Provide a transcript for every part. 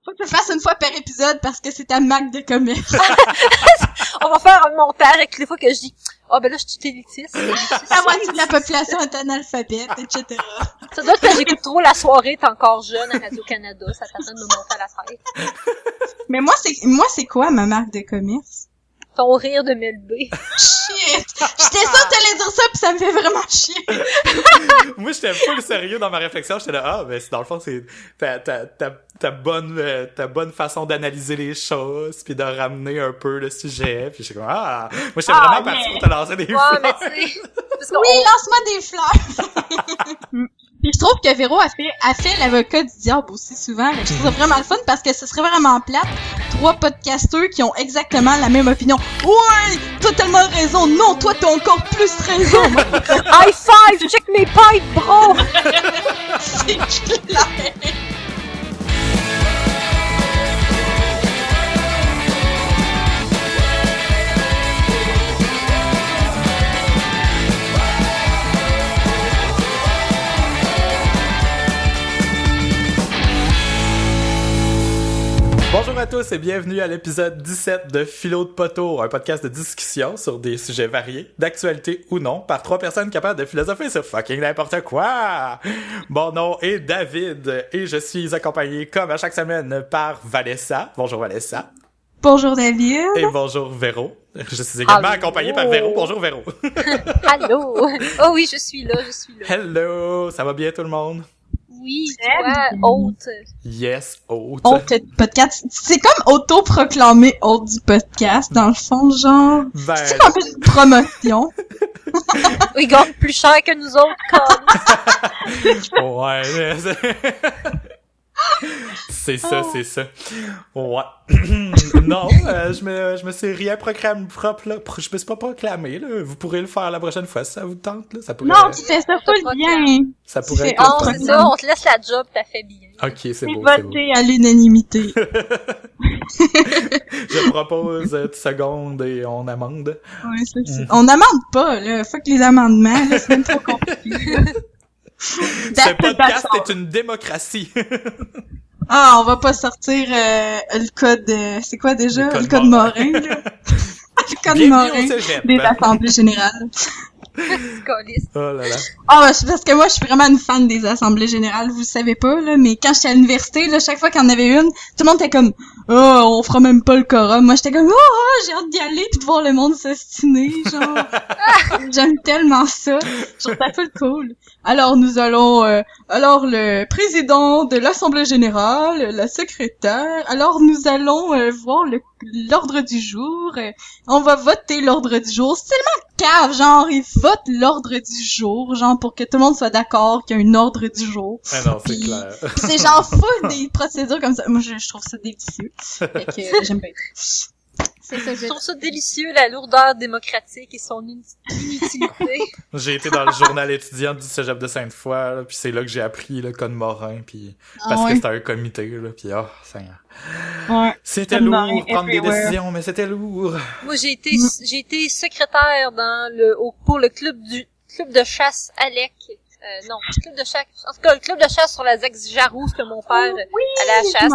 Faut que tu le fasses une fois par épisode parce que c'est ta marque de commerce. On va faire un montage avec les fois que je dis « Ah, ben là, je suis élitiste. » La moitié de la population est analphabète, etc. Ça doit être que j'écoute trop la soirée, t'es encore jeune à Radio-Canada, ça t'attend de me monter à la tête. Mais moi, c'est quoi ma marque de commerce? Ton rire de Melbé. Shit! J'étais sûre que t'allais dire ça pis ça me fait vraiment chier. Moi, j'étais full sérieux dans ma réflexion. J'étais là, ben, dans le fond, c'est ta bonne façon d'analyser les choses puis de ramener un peu le sujet. Puis j'étais comme, moi, j'étais vraiment parti pour te lancer des fleurs. Ouais, mais tu sais... Oui, lance-moi des fleurs! Puis je trouve que Véro a fait l'avocat du diable aussi souvent. Je trouve ça vraiment le fun parce que ce serait vraiment plate. 3 podcasteurs qui ont exactement la même opinion. Ouais! T'as tellement raison! Non, toi t'as encore plus raison! High five! Check mes pipes, bro! C'est clair! Bonjour à tous et bienvenue à l'épisode 17 de Philo de Poteau, un podcast de discussion sur des sujets variés, d'actualité ou non, par 3 personnes capables de philosopher sur fucking n'importe quoi. Mon nom est David et je suis accompagné comme à chaque semaine par Vanessa. Bonjour Vanessa. Bonjour David. Et bonjour Véro. Je suis également accompagné par Véro. Bonjour Véro. Allô. Oh oui, je suis là. Hello, ça va bien tout le monde? Oui, toi, hôte. Yes, hôte. Hôte de podcast. C'est comme auto-proclamé hôte du podcast, dans le fond, genre. Ben... C'est un peu une promotion. Il gagne plus cher que nous autres, comme. Ouais, c'est ça. Ouais. Non, je me suis rien proclamé propre, là. Je me suis pas proclamé, là. Vous pourrez le faire la prochaine fois si ça vous tente, là. Ça pourrait... Non, tu fais ça full bien. Ça pourrait être... Oh, c'est ça, on te laisse la job, t'as fait bien. Ok, c'est beau, voté à l'unanimité. Je propose 10 secondes et on amende. Ouais, c'est ça. On amende pas, là. Fuck les amendements, là. C'est même trop compliqué. Ce podcast est une démocratie. Ah, on va pas sortir le code... c'est quoi déjà? Le code Morin, là. Le code Morin des assemblées générales. Oh là là. Ah, parce que moi, je suis vraiment une fan des assemblées générales, vous le savez pas, là, mais quand j'étais à l'université, là, chaque fois qu'il y en avait une, tout le monde était comme « Oh, on fera même pas le quorum. » Moi, j'étais comme « Oh, j'ai hâte d'y aller pis de voir le monde s'ostiner, genre. » J'aime tellement ça. Je trouve ça full cool. Alors, nous allons... alors, le président de l'assemblée générale, la secrétaire... Alors, nous allons voir l'ordre du jour. On va voter l'ordre du jour. C'est tellement cave, genre, ils votent l'ordre du jour, genre, pour que tout le monde soit d'accord qu'il y a un ordre du jour. Ah non, c'est clair. Pis c'est genre full des procédures comme ça. Moi, je trouve ça délicieux. Fait que j'aime bien. C'est ça, je trouve ça délicieux, la lourdeur démocratique et son inutilité. J'ai été dans le journal étudiant du Cégep de Sainte-Foy, puis c'est là que j'ai appris le code Morin, puis parce que c'était un comité, là, puis c'était lourd prendre des décisions, mais c'était lourd. Moi, j'ai été secrétaire pour le club de chasse Alec. Non, le club de chasse. En tout cas, le club de chasse sur la Zex Jarouse que mon père allait à la chasse.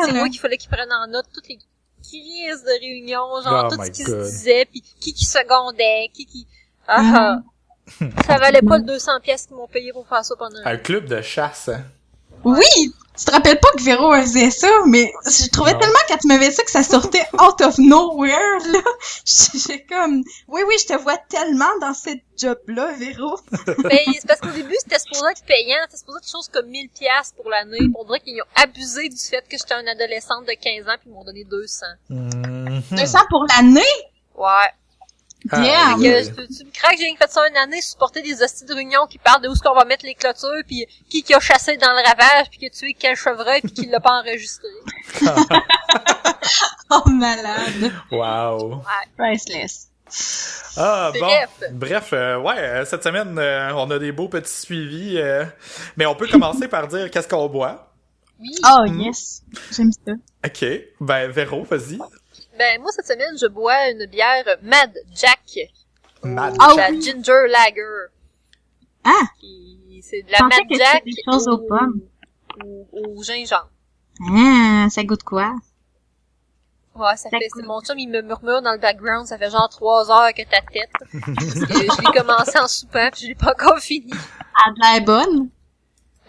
C'est moi qu'il fallait qu'il prenne en note toutes les crises de réunion, genre tout ce qui se disait, puis qui secondait, qui... Ça valait pas le 200 pièces qu'ils m'ont payé pour faire ça pendant un club de chasse, hein? Oui! Tu te rappelles pas que Véro faisait ça, mais je trouvais tellement quand tu m'avais dit ça que ça sortait out of nowhere, là. J'ai comme... Oui, je te vois tellement dans cette job-là, Véro. Mais c'est parce qu'au début, c'était supposé être payant. C'était supposé être quelque chose comme 1000 pièces pour l'année. On dirait qu'ils ont abusé du fait que j'étais une adolescente de 15 ans puis ils m'ont donné 200. 200 pour l'année? Ouais. Yeah. Tu me craques, j'ai fait ça une année, supporter des hosties de réunion qui parlent de où est-ce qu'on va mettre les clôtures, puis qui a chassé dans le ravage, puis qui a tué quel chevreuil, puis qui l'a pas enregistré. Oh, malade. Wow. Ouais. Priceless. Ah, Bref, cette semaine, on a des beaux petits suivis, mais on peut commencer par dire qu'est-ce qu'on boit. Oui. Oh, yes. J'aime ça. OK. Ben, Véro, vas-y. Ben, moi, cette semaine, je bois une bière Mad Jack. Mad Jack. La Ginger Lager. Ah! C'est de la Mad Jack des choses aux pommes. au gingembre. Ah, ça goûte quoi? Ouais, ça fait, mon chum, il me murmure dans le background, ça fait genre 3 heures que ta tête. Parce que je l'ai commencé en soupant pis je l'ai pas encore fini. Elle a de l'air bonne.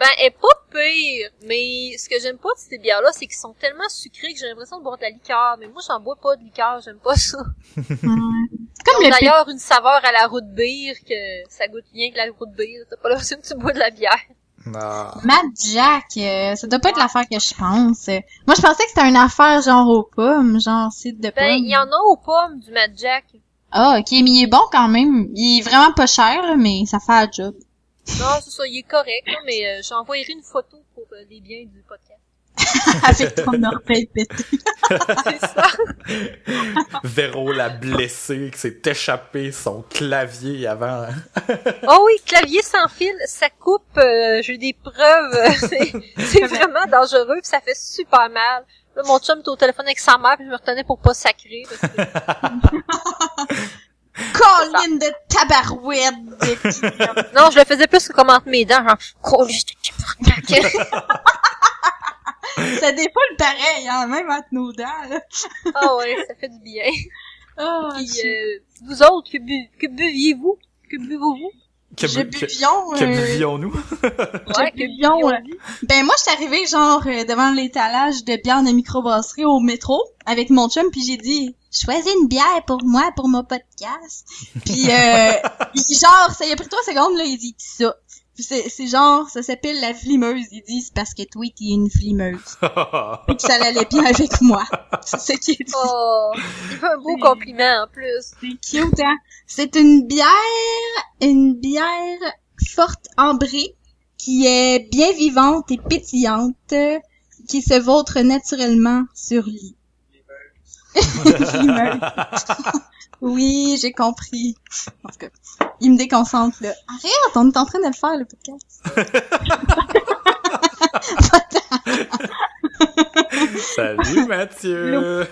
Ben, elle est pas pire, mais ce que j'aime pas de ces bières-là, c'est qu'ils sont tellement sucrés que j'ai l'impression de boire de la liqueur. Mais moi, j'en bois pas de liqueur, j'aime pas ça. C'est Ils comme ont le d'ailleurs une saveur à la root beer que ça goûte rien que la root beer. T'as pas l'impression que tu bois de la bière. Non. Mad Jack, ça doit pas être l'affaire que je pense. Moi, je pensais que c'était une affaire genre aux pommes, genre cidre de pommes. Ben, il y en a aux pommes du Mad Jack. Ah, ok, mais il est bon quand même. Il est vraiment pas cher, là, mais ça fait un job. Non, c'est ça, il est correct, là, mais j'envoyerai une photo pour les biens du podcast. Avec ton orteil pété. C'est ça. Véro l'a blessé, qui s'est échappé son clavier avant. Oh oui, clavier sans fil, ça coupe, j'ai des preuves, c'est vraiment dangereux pis ça fait super mal. Là, mon chum était au téléphone avec sa mère pis je me retenais pour pas sacrer. Parce que... Colline de tabarouette! Non, je le faisais plus que comme entre mes dents, genre, colline de tabarouette. Ça défoule pareil, hein, même entre nos dents, là. Ah ouais, ça fait du bien. Oh, Pis, vous autres, que buviez-vous? Que buvez-vous? Que buvions-nous? Ouais, que buvions. buvions-nous? Ben, moi, je suis arrivée, genre, devant l'étalage de bières de microbrasserie au métro, avec mon chum, pis j'ai dit, choisis une bière pour moi, pour mon podcast. Pis, genre, ça y a pris 3 secondes, là, il dit ça. C'est genre, ça s'appelle la flimeuse. Il dit, c'est parce que toi, t'es une flimeuse. Pis que ça allait bien avec moi. C'est ce qu'il dit. Oh, il fait un beau compliment, en plus. C'est cute, hein? C'est une bière forte ambrée, qui est bien vivante et pétillante, qui se vautre naturellement sur lit. Flimeuse. Oui, j'ai compris. En tout cas, il me déconcentre, là. Arrête, on est en train de le faire, le podcast. Salut, Mathieu!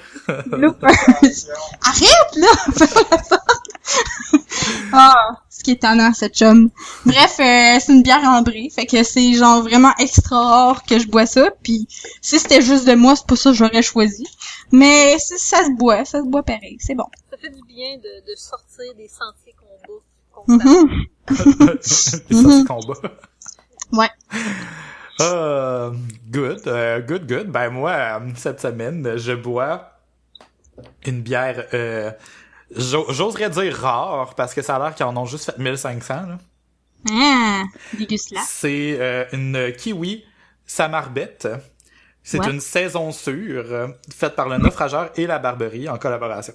Arrête, là! Ah, ce qui est étonnant, ce chum. Bref, c'est une bière ambrée, fait que c'est genre vraiment extra rare que je bois ça, puis si c'était juste de moi, c'est pas ça que j'aurais choisi. Mais ça se boit pareil, c'est bon. Ça fait du bien de sortir des sentiers qu'on bouffe. Les sorties combat. Ouais. Good. Ben moi, cette semaine, je bois une bière, j'oserais dire rare, parce que ça a l'air qu'ils en ont juste fait 1500, là. Ah, déguste-la. C'est une kiwi Samarbette. C'est une saison sûre, faite par le Naufrageur et la Barberie en collaboration.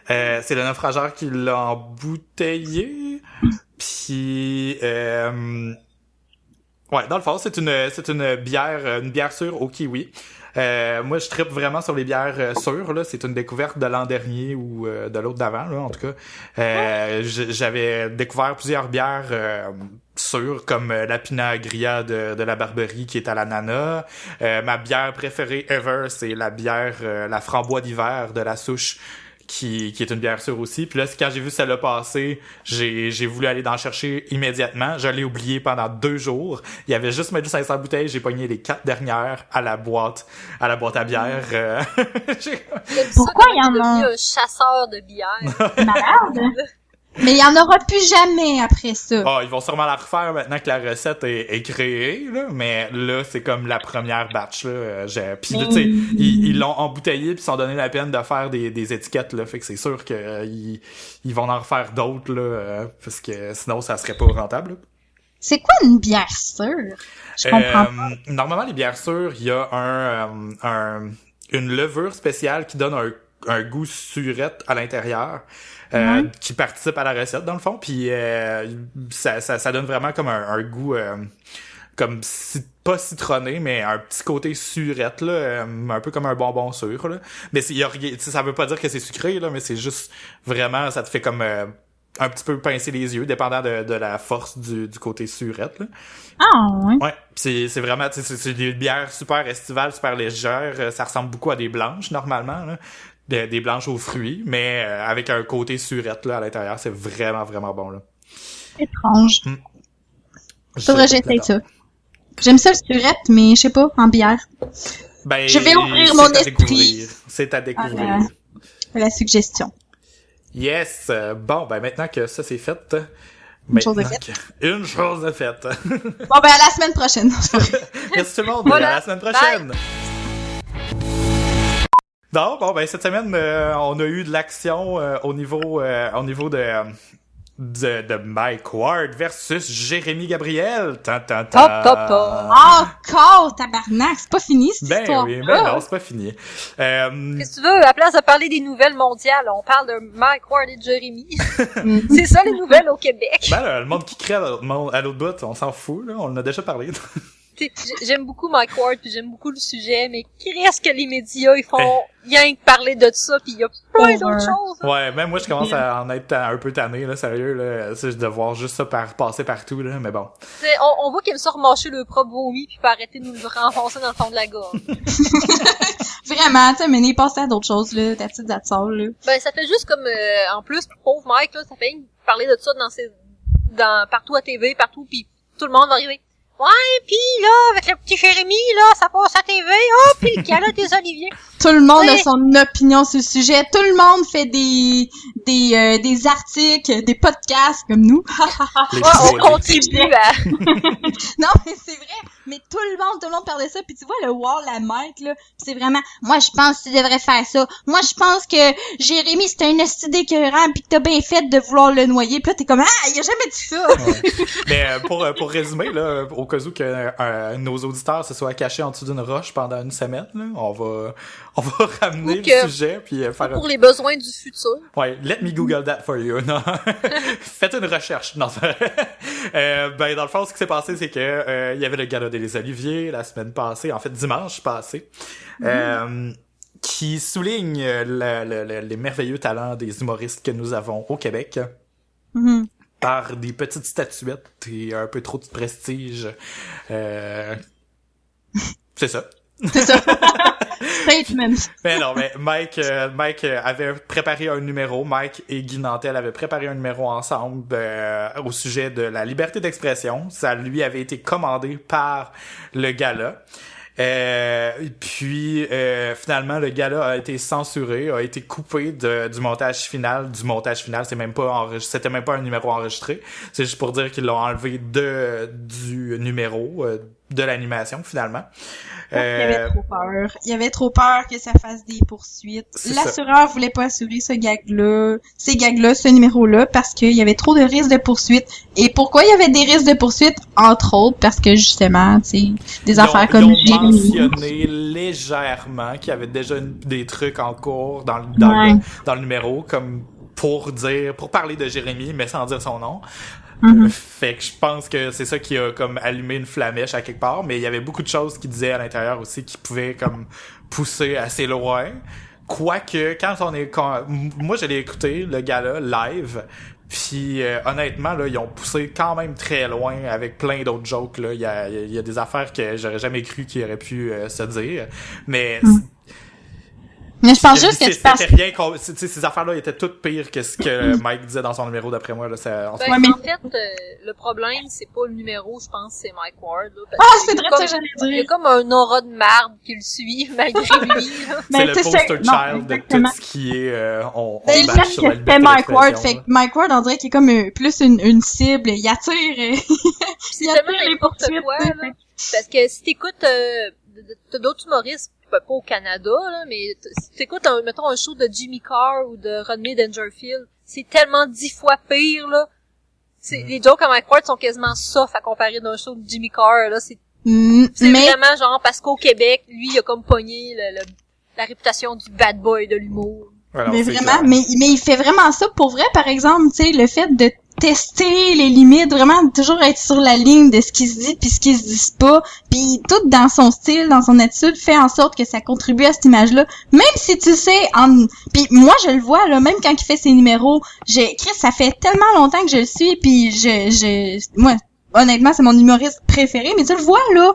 C'est le Naufrageur qui l'a embouteillé. Puis ouais, dans le fond, c'est une bière sûre au kiwi. Moi, je trippe vraiment sur les bières sûres, là. C'est une découverte de l'an dernier ou de l'autre d'avant, là, en tout cas. J'avais découvert plusieurs bières sûres, comme la Pinot Gria de la Barberie, qui est à l'ananas. Ma bière préférée ever, c'est la bière la Framboise d'hiver de la Souche, qui est une bière sûre aussi. Puis là, quand j'ai vu celle-là passer, j'ai voulu aller en chercher immédiatement. Je l'ai oublié pendant 2 jours. Il y avait juste 1500 bouteilles. J'ai pogné les 4 dernières à la boîte à bière. Pourquoi il y en a un chasseur de bière? Malade. Mais il y en aura plus jamais après ça. Ah, ils vont sûrement la refaire maintenant que la recette est créée, là. Mais là, c'est comme la première batch, là. Puis, tu sais, ils l'ont embouteillé puis ils sont donné la peine de faire des étiquettes, là. Fait que c'est sûr que ils vont en refaire d'autres, là. Parce que sinon, ça serait pas rentable, là. C'est quoi une bière sûre? Je comprends pas. Normalement, les bières sûres, il y a une levure spéciale qui donne un goût surette à l'intérieur. Qui participe à la recette dans le fond, puis ça donne vraiment comme un goût comme pas citronné, mais un petit côté surette là, un peu comme un bonbon sûr là. Mais y a rien, ça veut pas dire que c'est sucré là, mais c'est juste vraiment ça te fait comme un petit peu pincer les yeux, dépendant de la force du côté surette là. Ah ouais. Ouais, c'est vraiment c'est des bières super estivales, super légères, ça ressemble beaucoup à des blanches normalement là. Des blanches aux fruits, mais avec un côté surette là à l'intérieur, c'est vraiment vraiment bon là. Étrange. Faudrait que j'essaye ça. J'aime ça le surette, mais je sais pas, en bière. Ben, je vais ouvrir mon c'est à esprit. découvrir. C'est à découvrir. La suggestion. Yes! Bon, ben maintenant que ça c'est fait... Une chose est faite. Une chose est faite. Bon, ben, à la semaine prochaine. Merci tout le monde, Voilà. à la semaine prochaine! Non, bon, ben cette semaine, on a eu de l'action au niveau de Mike Ward versus Jérémy Gabriel. Encore, tabarnak, c'est pas fini, cette Ben histoire. oui, ben non, c'est pas fini. Qu'est-ce que tu veux? À la place de parler des nouvelles mondiales, on parle de Mike Ward et de Jérémy. C'est ça les nouvelles au Québec. Ben là, le monde qui crée à l'autre bout, on s'en fout, là, on en a déjà parlé. J'aime beaucoup Mike Ward puis j'aime beaucoup le sujet, mais qu'est-ce que les médias ils font rien que parler de ça puis il y a plein d'autres choses. Ouais, même moi je commence à en être un peu tanné, là, sérieux, là, c'est de voir juste ça passer partout, là, mais bon. On voit qu'ils aiment ça remarcher le propre vomi puis pas arrêter de nous le renfoncer dans le fond de la gorge. Vraiment, tu sais, mais passer à d'autres choses, là, ta petite date sort, là. Ben ça fait juste comme en plus pauvre Mike là, ça fait parler de ça partout à TV, partout puis tout le monde va arriver. Ouais, pis là, avec le petit Jérémy, là, ça passe à TV, oh, pis le gala des Oliviers. Tout le monde a son opinion sur le sujet. Tout le monde fait des articles, des podcasts comme nous. On contribue à... Non, mais c'est vrai. Mais tout le monde parle de ça. Puis tu vois le wall à Mike, là. Pis c'est vraiment, moi, je pense que tu devrais faire ça. Moi, je pense que Jérémy, c'est un esti d'écœurant pis que t'as bien fait de vouloir le noyer. Pis là, t'es comme, ah, il a jamais dit ça. Ouais. Mais pour résumer, là, au cas où que nos auditeurs se soient cachés en dessous d'une roche pendant une semaine, là, on va ramener le sujet puis faire pour les besoins du futur. Ouais, let me Google that for you. Non. Faites une recherche. Non. Ben dans le fond, ce qui s'est passé, c'est que il y avait le gala des Oliviers la semaine passée, en fait dimanche passé, qui souligne les merveilleux talents des humoristes que nous avons au Québec. Par des petites statuettes et un peu trop de prestige. C'est ça. C'est ça. Statement. Mais non, mais Mike avait préparé un numéro. Mike et Guy Nantel avaient préparé un numéro ensemble au sujet de la liberté d'expression. Ça lui avait été commandé par le gala. Puis finalement le gala a été censuré, a été coupé du montage final. C'était même pas un numéro enregistré. C'est juste pour dire qu'ils l'ont enlevé du numéro de l'animation finalement. Il y avait trop peur que ça fasse des poursuites. L'assureur voulait pas assurer ces gags-là, ce numéro-là, parce qu'il y avait trop de risques de poursuites. Et pourquoi il y avait des risques de poursuites? Entre autres, parce que justement, tu sais, des affaires comme Jérémy. Ils ont mentionné légèrement qu'il y avait déjà des trucs en cours dans le numéro, comme pour parler de Jérémy, mais sans dire son nom. Fait que je pense que c'est ça qui a comme allumé une flamèche à quelque part, mais il y avait beaucoup de choses qui disaient à l'intérieur aussi qui pouvaient comme pousser assez loin. Quoique, moi je l'ai écouté, le gala, live, puis honnêtement, là, ils ont poussé quand même très loin avec plein d'autres jokes, là. Il y a des affaires que j'aurais jamais cru qu'ils auraient pu se dire, mais... Mais je pense juste que ces affaires-là étaient toutes pires que ce que Mike disait dans son numéro, d'après moi. Là, en fait, le problème, c'est pas le numéro, je pense, c'est Mike Ward. Là, c'est vrai que j'allais dire. Il y a comme un aura de marde qui le suit, malgré lui. C'est le poster child de tout ce qui est... on bâche sur la liberté d'expression. Mike Ward, fait que Mike Ward, on dirait qu'il est comme plus une cible. Il attire... c'est tellement n'importe quoi, là. Parce que si t'écoutes... t'as d'autres humoristes, pas au Canada, là, mais si t'écoutes mettons un show de Jimmy Carr ou de Rodney Dangerfield, c'est tellement 10 fois pire, là. Les jokes à Mike Ward sont quasiment soft à comparer d'un show de Jimmy Carr, là. C'est vraiment genre, parce qu'au Québec, lui, il a comme pogné la réputation du bad boy de l'humour. Alors, mais vraiment, mais il fait vraiment ça pour vrai, par exemple, tu sais, le fait de tester les limites, vraiment toujours être sur la ligne de ce qui se dit puis ce qui se dit pas, puis tout dans son style, dans son attitude fait en sorte que ça contribue à cette image-là. Même si tu sais, puis moi je le vois là, même quand il fait ses numéros, Chris, ça fait tellement longtemps que je le suis, puis moi honnêtement c'est mon humoriste préféré, mais tu le vois là.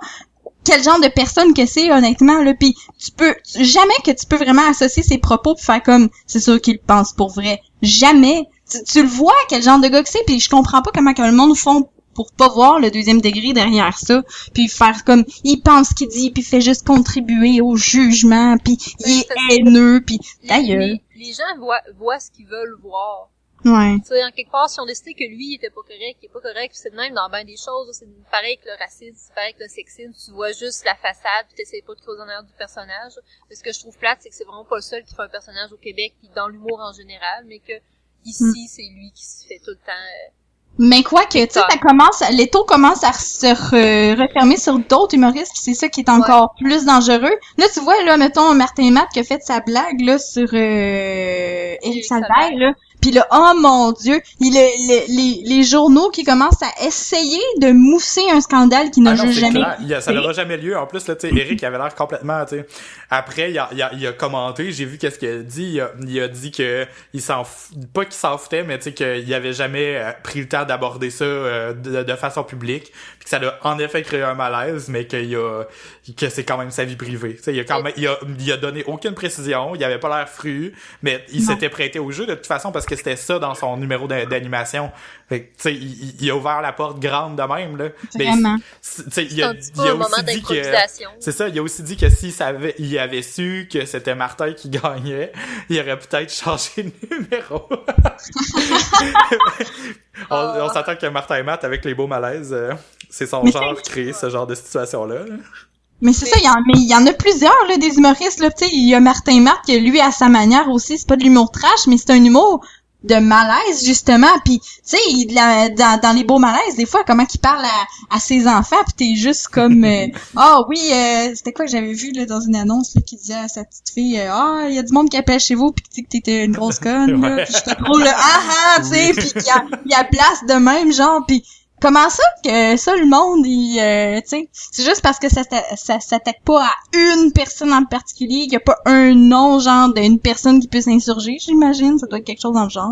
Quel genre de personne que c'est, honnêtement, là, pis jamais que tu peux vraiment associer ses propos pis faire comme, c'est sûr qu'il pense pour vrai. Jamais. Tu le vois, quel genre de gars que c'est, pis je comprends pas comment que le monde font pour pas voir le deuxième degré derrière ça, puis faire comme il pense ce qu'il dit, puis il fait juste contribuer au jugement, puis il est haineux, puis d'ailleurs. Les gens voient ce qu'ils veulent voir. Ouais. Tu sais, en quelque part, si on décidait que lui, il était pas correct, il est pas correct, c'est de même dans ben des choses, là, c'est pareil que le racisme, c'est pareil que le sexisme, tu vois juste la façade, pis t'essayes pas de creuser en arrière du personnage. Mais ce que je trouve plate, c'est que c'est vraiment pas le seul qui fait un personnage au Québec, pis dans l'humour en général, mais que ici, c'est lui qui se fait tout le temps... Mais quoi que, tu sais, l'étau commence à se refermer sur d'autres humoristes, pis c'est ça qui est encore plus dangereux. Là, tu vois, là, mettons, Martin Matt qui a fait sa blague, là, sur, Éric Salvaille, là. Pis là, oh mon Dieu, les journaux qui commencent à essayer de mousser un scandale qui n'a jamais clair. Ça n'aura jamais lieu. En plus, là, tu sais, Éric avait l'air complètement, tu sais. Après, il a commenté, j'ai vu qu'est-ce qu'il a dit. Il a dit que pas qu'il s'en foutait, mais tu sais, qu'il avait jamais pris le temps d'aborder ça de façon publique. Puis que ça a en effet créé un malaise, mais que c'est quand même sa vie privée. Tu sais, il a donné aucune précision, il avait pas l'air fru, mais il s'était prêté au jeu de toute façon parce que c'était ça dans son numéro d'animation. Fait que, tu sais, il a ouvert la porte grande de même, là. Vraiment. Mais, il a aussi dit que, c'est ça, il a aussi dit que il avait su que c'était Martin qui gagnait, il aurait peut-être changé de numéro. on s'attend que Martin et Matt, avec les beaux malaises, c'est son genre créer ce genre de situation-là. Mais c'est ça, il y en a plusieurs, là, des humoristes, là, tu sais, il y a Martin Matt, qui, lui, à sa manière aussi, c'est pas de l'humour trash, mais c'est un humour de malaise, justement, puis tu sais, dans les beaux malaises, des fois, comment qu'il parle à ses enfants, puis t'es juste comme, c'était quoi que j'avais vu, là, dans une annonce, là, qui disait à sa petite fille, il y a du monde qui appelle chez vous, puis que t'étais une grosse conne, là, puis j'étais trop, là, tu sais, puis il y a place de même, genre, puis comment ça que ça, le monde, tu sais, c'est juste parce que ça s'attaque pas à une personne en particulier, qu'il y a pas un nom, genre, d'une personne qui peut s'insurger, j'imagine, ça doit être quelque chose dans le genre.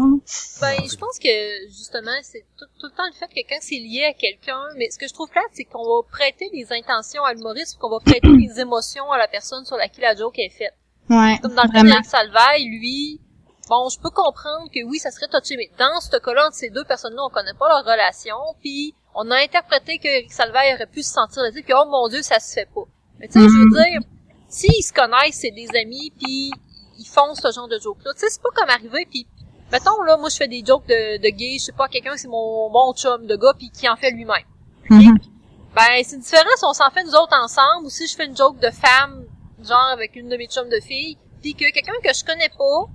Ben, je pense que, justement, c'est tout le temps le fait que quand c'est lié à quelqu'un, mais ce que je trouve plate, c'est qu'on va prêter des intentions à l'humoriste, qu'on va prêter des émotions à la personne sur laquelle la joke est faite. Ouais. Comme dans le cas d'Éric Salvaille, lui, bon, je peux comprendre que oui, ça serait touché, mais dans ce cas-là, entre ces deux personnes-là, on connaît pas leur relation, puis on a interprété que Éric Salvaille aurait pu se sentir le dire que, oh mon Dieu, ça se fait pas. Mais tu sais, je veux dire, s'ils se connaissent, c'est des amis, puis ils font ce genre de joke-là. Tu sais, c'est pas comme arriver, puis mettons, là, moi, je fais des jokes de gay, je sais pas, quelqu'un, c'est mon chum de gars, puis qui en fait lui-même. Ben, c'est différent si on s'en fait nous autres ensemble, ou si je fais une joke de femme, genre avec une de mes chums de filles, puis que quelqu'un que je connais pas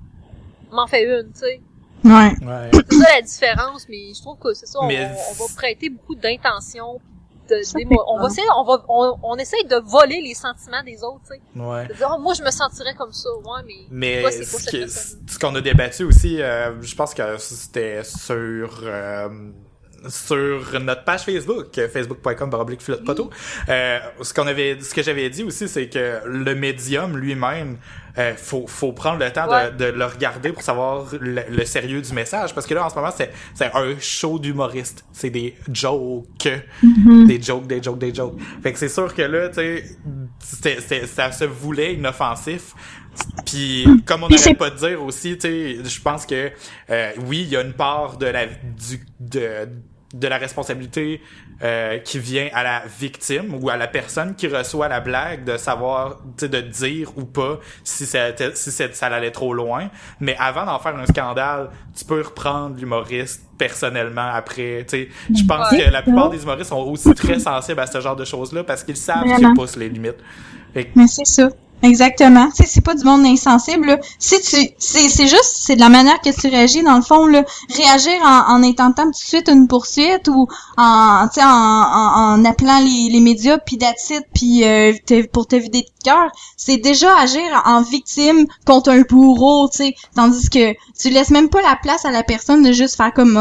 m'en fait une, tu sais. Ouais. C'est ça la différence, mais je trouve que c'est ça, on va prêter beaucoup d'intention, on essaye de voler les sentiments des autres, tu sais. Ouais. De dire, oh, moi je me sentirais comme ça, ouais, mais toi, c'est quoi cette personne? Ce qu'on a débattu aussi, je pense que c'était sur notre page Facebook, facebook.com/Filote-Poteau. Ce que j'avais dit aussi, c'est que le médium lui-même, faut prendre le temps de le regarder pour savoir le sérieux du message, parce que là en ce moment c'est un show d'humoriste, c'est des jokes, des jokes. Fait que c'est sûr que là, tu sais, ça se voulait inoffensif. Puis comme on n'arrête pas de dire aussi, tu sais, je pense que oui, il y a une part de la responsabilité qui vient à la victime ou à la personne qui reçoit la blague, de savoir, tu sais, de dire ou pas si ça allait trop loin. Mais avant d'en faire un scandale, tu peux reprendre l'humoriste personnellement après. Tu sais, je pense que la plupart des humoristes sont aussi très sensibles à ce genre de choses-là parce qu'ils savent qu'ils poussent les limites. Mais c'est ça. Exactement. Tu sais, c'est pas du monde insensible, là. C'est de la manière que tu réagis, dans le fond, là. Réagir en intentant tout de suite une poursuite ou en appelant les médias pis that's it, pis pour te vider de cœur, c'est déjà agir en victime contre un bourreau, tu sais. Tandis que tu laisses même pas la place à la personne de juste faire comme,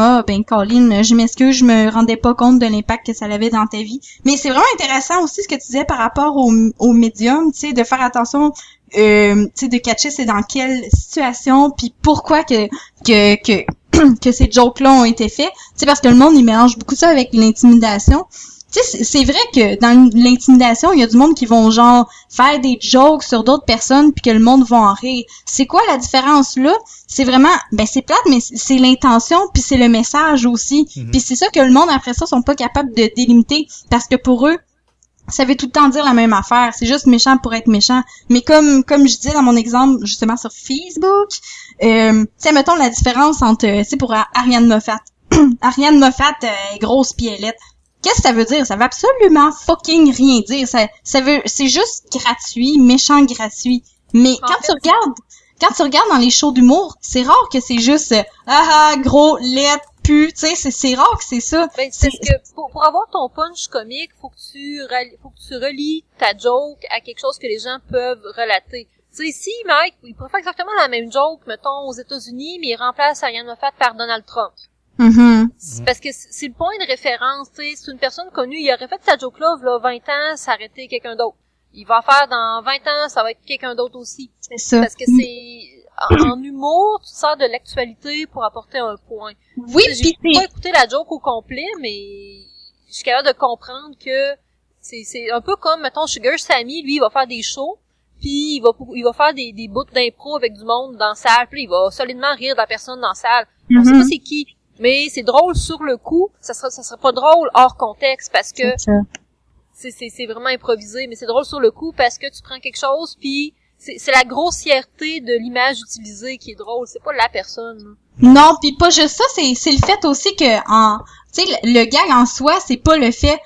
Colin, je m'excuse, je me rendais pas compte de l'impact que ça avait dans ta vie. Mais c'est vraiment intéressant aussi ce que tu disais par rapport au médium, tu sais, de faire attention, tu sais, de catcher c'est dans quelle situation puis pourquoi que ces jokes-là ont été faits. Tu sais, parce que le monde, il mélange beaucoup ça avec l'intimidation. tu sais, c'est vrai que dans l'intimidation, il y a du monde qui vont genre faire des jokes sur d'autres personnes puis que le monde va en rire. C'est quoi la différence là? C'est vraiment, c'est plate, mais c'est l'intention puis c'est le message aussi. Puis c'est ça que le monde après ça sont pas capables de délimiter parce que pour eux, ça veut tout le temps dire la même affaire. C'est juste méchant pour être méchant. Mais comme je disais dans mon exemple justement sur Facebook, tu sais, mettons la différence entre, tu sais, pour Ariane Moffat. Ariane Moffat est grosse piellette. Qu'est-ce que ça veut dire? Ça veut absolument fucking rien dire. C'est juste gratuit, méchant gratuit. Mais quand tu regardes dans les shows d'humour, c'est rare que c'est juste gros, laid, pu, tu sais, c'est rare que c'est ça. Ben, c'est parce que pour avoir ton punch comique, faut que tu relis ta joke à quelque chose que les gens peuvent relater. Tu sais, si Mike, il pourrait faire exactement la même joke, mettons, aux États-Unis, mais il remplace Ariane Moffat par Donald Trump. C'est parce que c'est le point de référence, tu sais, c'est une personne connue, il aurait fait cette joke-là, il y a 20 ans, ça aurait été quelqu'un d'autre. Il va faire dans 20 ans, ça va être quelqu'un d'autre aussi. C'est ça. Parce que c'est, en humour, tu sors de l'actualité pour apporter un point. Oui, j'ai pas écouté la joke au complet, mais je suis capable de comprendre que c'est un peu comme, mettons, Sugar Sammy, lui, il va faire des shows, puis il va faire des bouts d'impro avec du monde dans la salle, puis il va solidement rire de la personne dans la salle. On sait pas c'est qui. Mais c'est drôle sur le coup, ça serait pas drôle hors contexte parce que c'est vraiment improvisé, mais c'est drôle sur le coup parce que tu prends quelque chose puis c'est la grossièreté de l'image utilisée qui est drôle, c'est pas la personne. Non, puis pas juste ça, c'est le fait aussi que tu sais le gag en soi, c'est pas le fait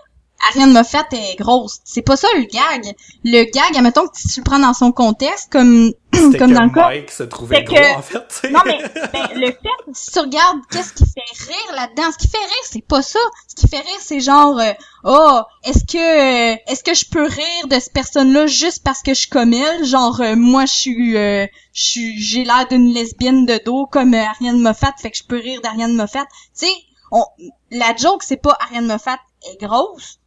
Ariane Moffat est grosse. C'est pas ça le gag. Le gag, admettons que tu le prends dans son contexte, comme dans le cas. Mike se trouvait gros, en fait, t'sais. Non, mais le fait, si tu regardes qu'est-ce qui fait rire là-dedans, ce qui fait rire, c'est pas ça. Ce qui fait rire, c'est genre, est-ce que je peux rire de cette personne-là juste parce que je suis comme elle? Genre, moi, j'ai l'air d'une lesbienne de dos comme Ariane Moffat, fait que je peux rire d'Ariane Moffat. Tu sais, la joke, c'est pas Ariane Moffat est grosse.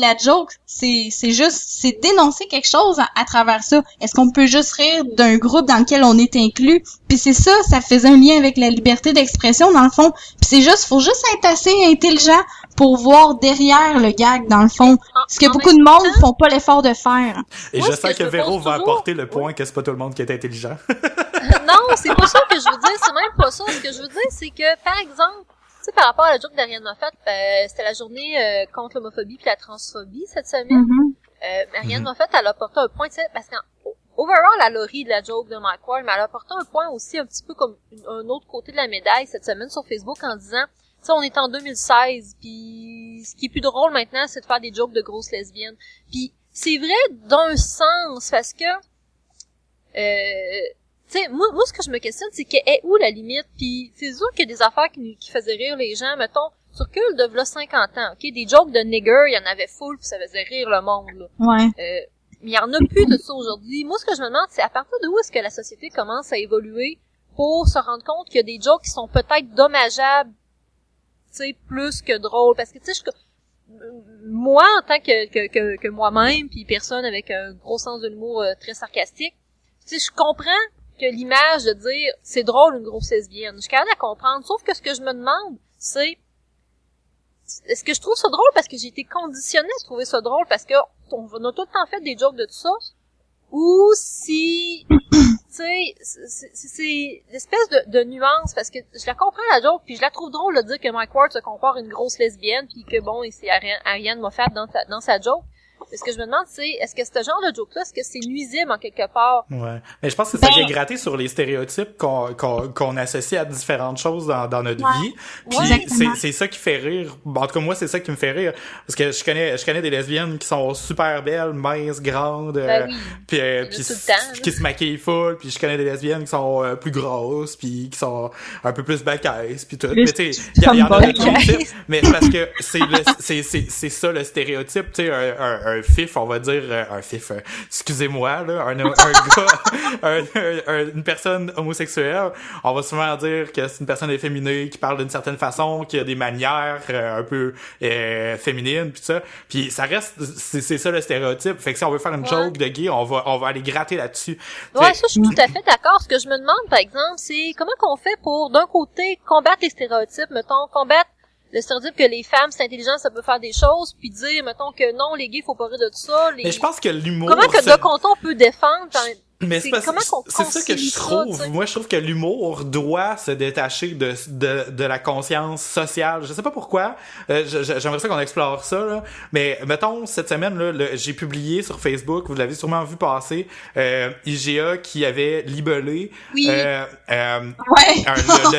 La joke, c'est juste, c'est dénoncer quelque chose à travers ça. Est-ce qu'on peut juste rire d'un groupe dans lequel on est inclus? Puis c'est ça faisait un lien avec la liberté d'expression dans le fond. Puis faut juste être assez intelligent pour voir derrière le gag dans le fond. Ce que beaucoup de monde font pas l'effort de faire. Et je sens que Véro va apporter le point que c'est pas tout le monde qui est intelligent. Non, c'est pas ça que je veux dire, c'est même pas ça. Ce que je veux dire, c'est que, par exemple, tu sais, par rapport à la joke d'Ariane Moffat, c'était la journée contre l'homophobie puis la transphobie cette semaine. Ariane Moffat, elle a apporté un point, tu sais, parce qu'overall, elle a ri de la joke de Mike Ward, mais elle a apporté un point aussi un petit peu comme un autre côté de la médaille cette semaine sur Facebook en disant, tu sais, on est en 2016, puis ce qui est plus drôle maintenant, c'est de faire des jokes de grosses lesbiennes. Puis c'est vrai d'un sens, parce que tu sais, moi, ce que je me questionne, c'est qu'elle est où la limite? Puis c'est sûr qu'il y a des affaires qui faisaient rire les gens, mettons, sur Cul de v'là 50 ans, ok? Des jokes de nigger, il y en avait full, puis ça faisait rire le monde, là. Ouais. Mais il y en a plus de ça aujourd'hui. Moi, ce que je me demande, c'est à partir de où est-ce que la société commence à évoluer pour se rendre compte qu'il y a des jokes qui sont peut-être dommageables, tu sais, plus que drôles. Parce que, tu sais, moi, en tant que moi-même, puis personne avec un gros sens de l'humour très sarcastique, tu sais, je comprends que l'image de dire c'est drôle une grosse lesbienne. Je suis capable de la comprendre. Sauf que ce que je me demande, c'est est-ce que je trouve ça drôle parce que j'ai été conditionnée à trouver ça drôle parce que on a tout le temps fait des jokes de tout ça, ou si tu sais c'est l'espèce de nuance parce que je la comprends la joke puis je la trouve drôle de dire que Mike Ward se compare à une grosse lesbienne puis que bon et c'est Ariane Moffat dans sa joke. Ce que je me demande, c'est, est-ce que ce genre de joke-là, est-ce que c'est nuisible en quelque part? Ouais. Mais je pense que ça vient gratter sur les stéréotypes qu'on associe à différentes choses dans notre vie. Puis c'est ça qui fait rire. En tout cas, moi, c'est ça qui me fait rire. Parce que je connais des lesbiennes qui sont super belles, minces, grandes, puis qui se maquillent full, puis je connais des lesbiennes qui sont plus grosses, puis qui sont un peu plus bacaisses, puis tout. Mais tu sais, il y en a de tout type. Mais c'est parce que c'est ça le stéréotype, tu sais, un fif, on va dire, un fif, excusez-moi, là, un gars, une personne homosexuelle, on va souvent dire que c'est une personne efféminée, qui parle d'une certaine façon, qui a des manières un peu féminines, pis ça. Puis ça reste, c'est ça le stéréotype. Fait que si on veut faire une joke de gay, on va aller gratter là-dessus. Ouais, ça, je suis tout à fait d'accord. Ce que je me demande, par exemple, c'est comment qu'on fait pour, d'un côté, combattre les stéréotypes, mettons, combattre le stéréotype que les femmes, c'est intelligent, ça peut faire des choses, puis dire, mettons que non, les gays, faut pas rire de tout ça. Mais je pense que l'humour... Comment que de Conto peut défendre... Mais c'est ça que je trouve. Ça, moi, je trouve que l'humour doit se détacher de la conscience sociale. Je sais pas pourquoi. J'aimerais ça qu'on explore ça, là. Mais, mettons, cette semaine, là, j'ai publié sur Facebook, vous l'avez sûrement vu passer, IGA qui avait libellé, oui. le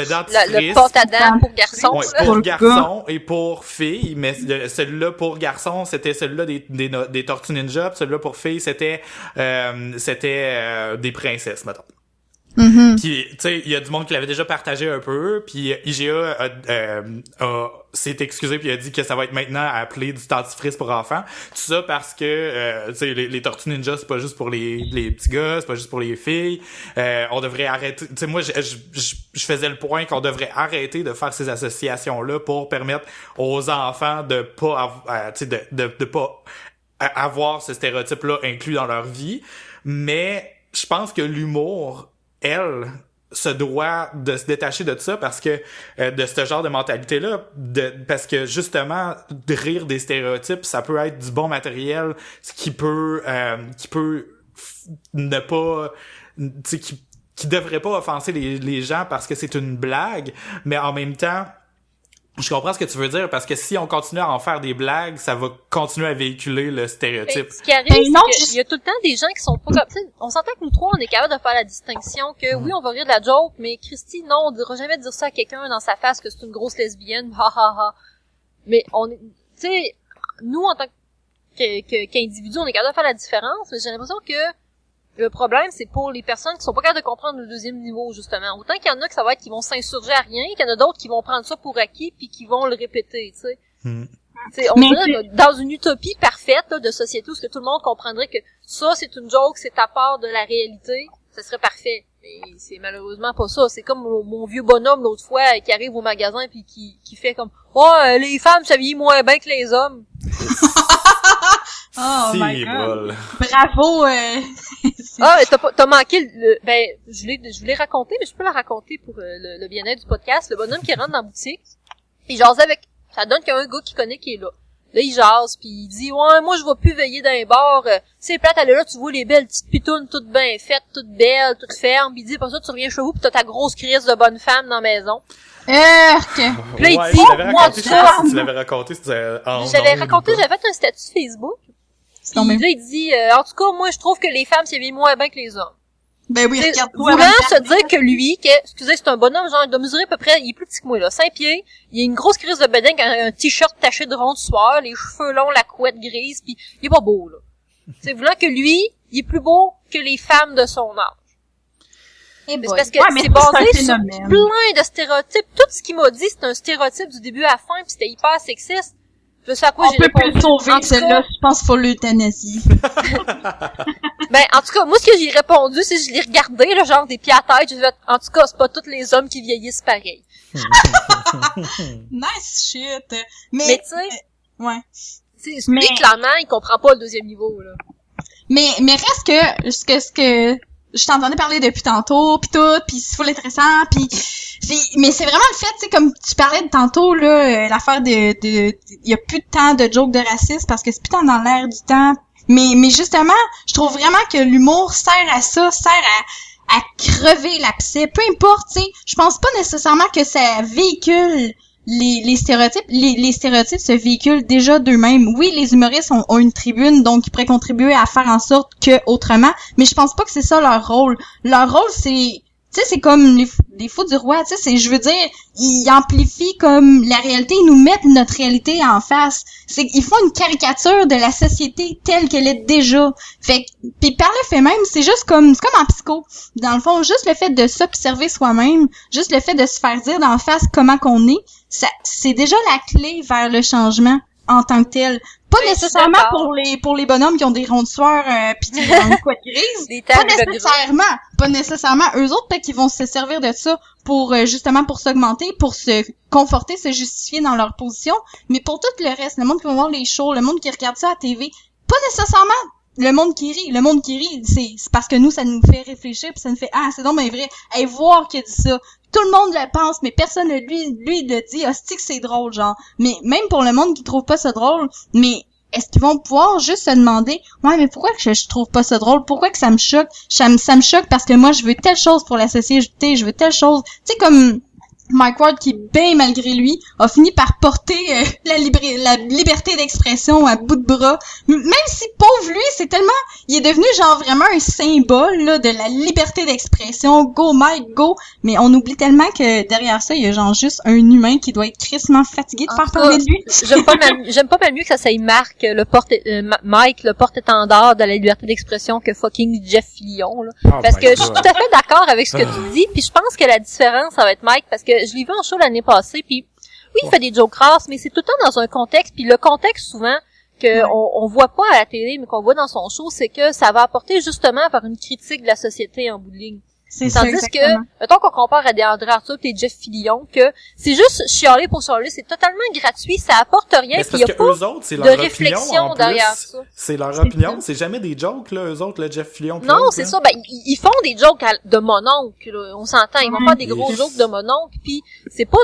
dentifrice. Le porte à dents pour garçons. Ouais, pour garçons et pour filles. Mais celui-là pour garçons, c'était celui-là des Tortues Ninja. Puis celui-là pour filles, c'était des princesses, mettons. Mm-hmm. Puis, tu sais, il y a du monde qui l'avait déjà partagé un peu, puis IGA s'est excusé puis a dit que ça va être maintenant appelé du dentifrice pour enfants. Tout ça parce que, tu sais, les Tortues Ninja, c'est pas juste pour les petits gars, c'est pas juste pour les filles. On devrait arrêter... Tu sais, moi, je faisais le point qu'on devrait arrêter de faire ces associations-là pour permettre aux enfants de pas tu sais, de pas avoir ce stéréotype-là inclus dans leur vie. Mais je pense que l'humour, elle, se doit de se détacher de ça parce que de ce genre de mentalité-là, parce que justement, de rire des stéréotypes, ça peut être du bon matériel, ce qui peut ne pas, tu sais, qui devrait pas offenser les gens parce que c'est une blague, mais en même temps, je comprends ce que tu veux dire, parce que si on continue à en faire des blagues, ça va continuer à véhiculer le stéréotype. Ce qui arrive, c'est qu'il y a tout le temps des gens qui sont pas comme... On s'entend que nous trois, on est capable de faire la distinction que, oui, on va rire de la joke, mais Christy, non, on dira jamais dire ça à quelqu'un dans sa face que c'est une grosse lesbienne, ha ha ha. Mais on est... Tu sais, nous, en tant qu'individus, on est capable de faire la différence, mais j'ai l'impression que le problème, c'est pour les personnes qui sont pas capables de comprendre le deuxième niveau, justement. Autant qu'il y en a que ça va être qui vont s'insurger à rien, qu'il y en a d'autres qui vont prendre ça pour acquis puis qui vont le répéter, tu sais. On dirait dans une utopie parfaite là, de société où ce que tout le monde comprendrait que ça, c'est une joke, c'est à part de la réalité, ça serait parfait. Mais c'est malheureusement pas ça. C'est comme mon vieux bonhomme l'autre fois qui arrive au magasin puis qui fait comme « Oh, les femmes s'habillent moins bien que les hommes. » Oh si, my God. Bol. Bravo. Ah, t'as manqué ben je l'ai raconté, mais je peux la raconter pour le bien-être du podcast. Le bonhomme qui rentre dans la boutique, il jase avec, ça donne qu'il y a un gars qu'il connaît qui est là. Là, il jase, puis il dit, ouais, moi, je vais plus veiller dans les bars, c'est plate, elle est là, tu vois les belles petites pitounes, toutes bien faites, toutes belles, toutes fermes, puis il dit, pour ça, tu reviens chez vous, pis t'as ta grosse crise de bonne femme dans la maison. Puis là, il dit, moi, tu l'avais raconté, j'avais raconté, j'avais fait un statut Facebook. Puis là, il dit, en tout cas, moi, je trouve que les femmes s'habillent moins bien que les hommes. Ben oui, regarde-toi. Voulant se dire que lui, excusez, c'est un bonhomme, genre, il doit mesurer à peu près, il est plus petit que moi, là, 5 pieds, il a une grosse crise de bedaine, un t-shirt taché de ronde soir, les cheveux longs, la couette grise, pis il est pas beau, là. C'est voulant que lui, il est plus beau que les femmes de son âge. C'est parce que c'est basé sur plein de stéréotypes. Tout ce qu'il m'a dit, c'est un stéréotype du début à la fin, pis c'était hyper sexiste. Je sais à quoi j'ai répondu. On peut plus sauver celle-là, je pense qu'il faut l'euthanasie. Ben, en tout cas, moi, ce que j'ai répondu, c'est que je l'ai regardé, le genre des pieds à tête, j'ai fait, en tout cas, c'est pas tous les hommes qui vieillissent pareil. Nice shit. Mais tu sais, ouais. Lui, clairement, il comprend pas le deuxième niveau, là. Mais reste que, ce que je t'entendais parler depuis tantôt, pis tout, pis c'est full intéressant, pis mais c'est vraiment le fait, tu sais, comme tu parlais de tantôt, là, l'affaire de y a plus de temps de jokes de racisme parce que c'est plus tant dans l'air du temps. Mais justement, je trouve vraiment que l'humour sert à ça, sert à crever l'abcès. Peu importe, tu sais, je pense pas nécessairement que ça véhicule les stéréotypes. Les stéréotypes se véhiculent déjà d'eux-mêmes. Oui, les humoristes ont une tribune, donc ils pourraient contribuer à faire en sorte que autrement, mais je pense pas que c'est ça leur rôle. Leur rôle, c'est... Tu sais, c'est comme les fous du roi, tu sais, je veux dire, ils amplifient comme la réalité, ils nous mettent notre réalité en face. Ils font une caricature de la société telle qu'elle est déjà. Fait que, pis par le fait même, c'est comme en psycho. Dans le fond, juste le fait de s'observer soi-même, juste le fait de se faire dire d'en face comment qu'on est, c'est déjà la clé vers le changement en tant que tel. Pas nécessairement pour les bonhommes qui ont des rondes sueurs pis qui ont une couette grise. Pas nécessairement. Eux autres, peut-être qu'ils vont se servir de ça pour justement pour s'augmenter, pour se conforter, se justifier dans leur position. Mais pour tout le reste, le monde qui va voir les shows, le monde qui regarde ça à TV, pas nécessairement le monde qui rit. Le monde qui rit, c'est parce que nous, ça nous fait réfléchir pis ça nous fait, ah, c'est donc bien vrai. Hey, voir qu'il a dit ça. tout le monde le pense, mais personne ne lui le dit, hostie que c'est drôle, genre. Mais même pour le monde qui trouve pas ça drôle, mais est-ce qu'ils vont pouvoir juste se demander, ouais, mais pourquoi que je trouve pas ça drôle? Pourquoi que ça me choque? Ça me choque parce que moi, je veux telle chose pour la société, je veux telle chose. Tu sais, comme Mike Ward qui, bien malgré lui, a fini par porter la liberté d'expression à bout de bras. Même si, pauvre lui, c'est tellement... Il est devenu genre vraiment un symbole là de la liberté d'expression. Go Mike, go! Mais on oublie tellement que derrière ça, il y a genre juste un humain qui doit être crissement fatigué de faire parler de lui. J'aime pas mal mieux que ça s'aille Marc, Mike, le porte-étendard de la liberté d'expression que fucking Jeff Fillion, là. Parce que je suis tout à fait d'accord avec ce que tu dis, puis je pense que la différence, ça va être Mike, parce que je l'ai vu en show l'année passée, puis oui, il fait des jokes grasses, mais c'est tout le temps dans un contexte, puis le contexte, souvent, que on voit pas à la télé, mais qu'on voit dans son show, c'est que ça va apporter justement vers une critique de la société en bout de ligne. Tandis que, mettons qu'on compare à des André Arthur et Jeff Fillion, que c'est juste chialer pour chialer, c'est totalement gratuit, ça apporte rien, puis il y a pas de réflexion derrière ça. C'est leur opinion, c'est jamais des jokes, là, eux autres, le Jeff Fillion. Non, c'est ça, ben, ils font des jokes de mononcle, là, on s'entend, ils vont faire des gros jokes de mononcle, puis c'est pas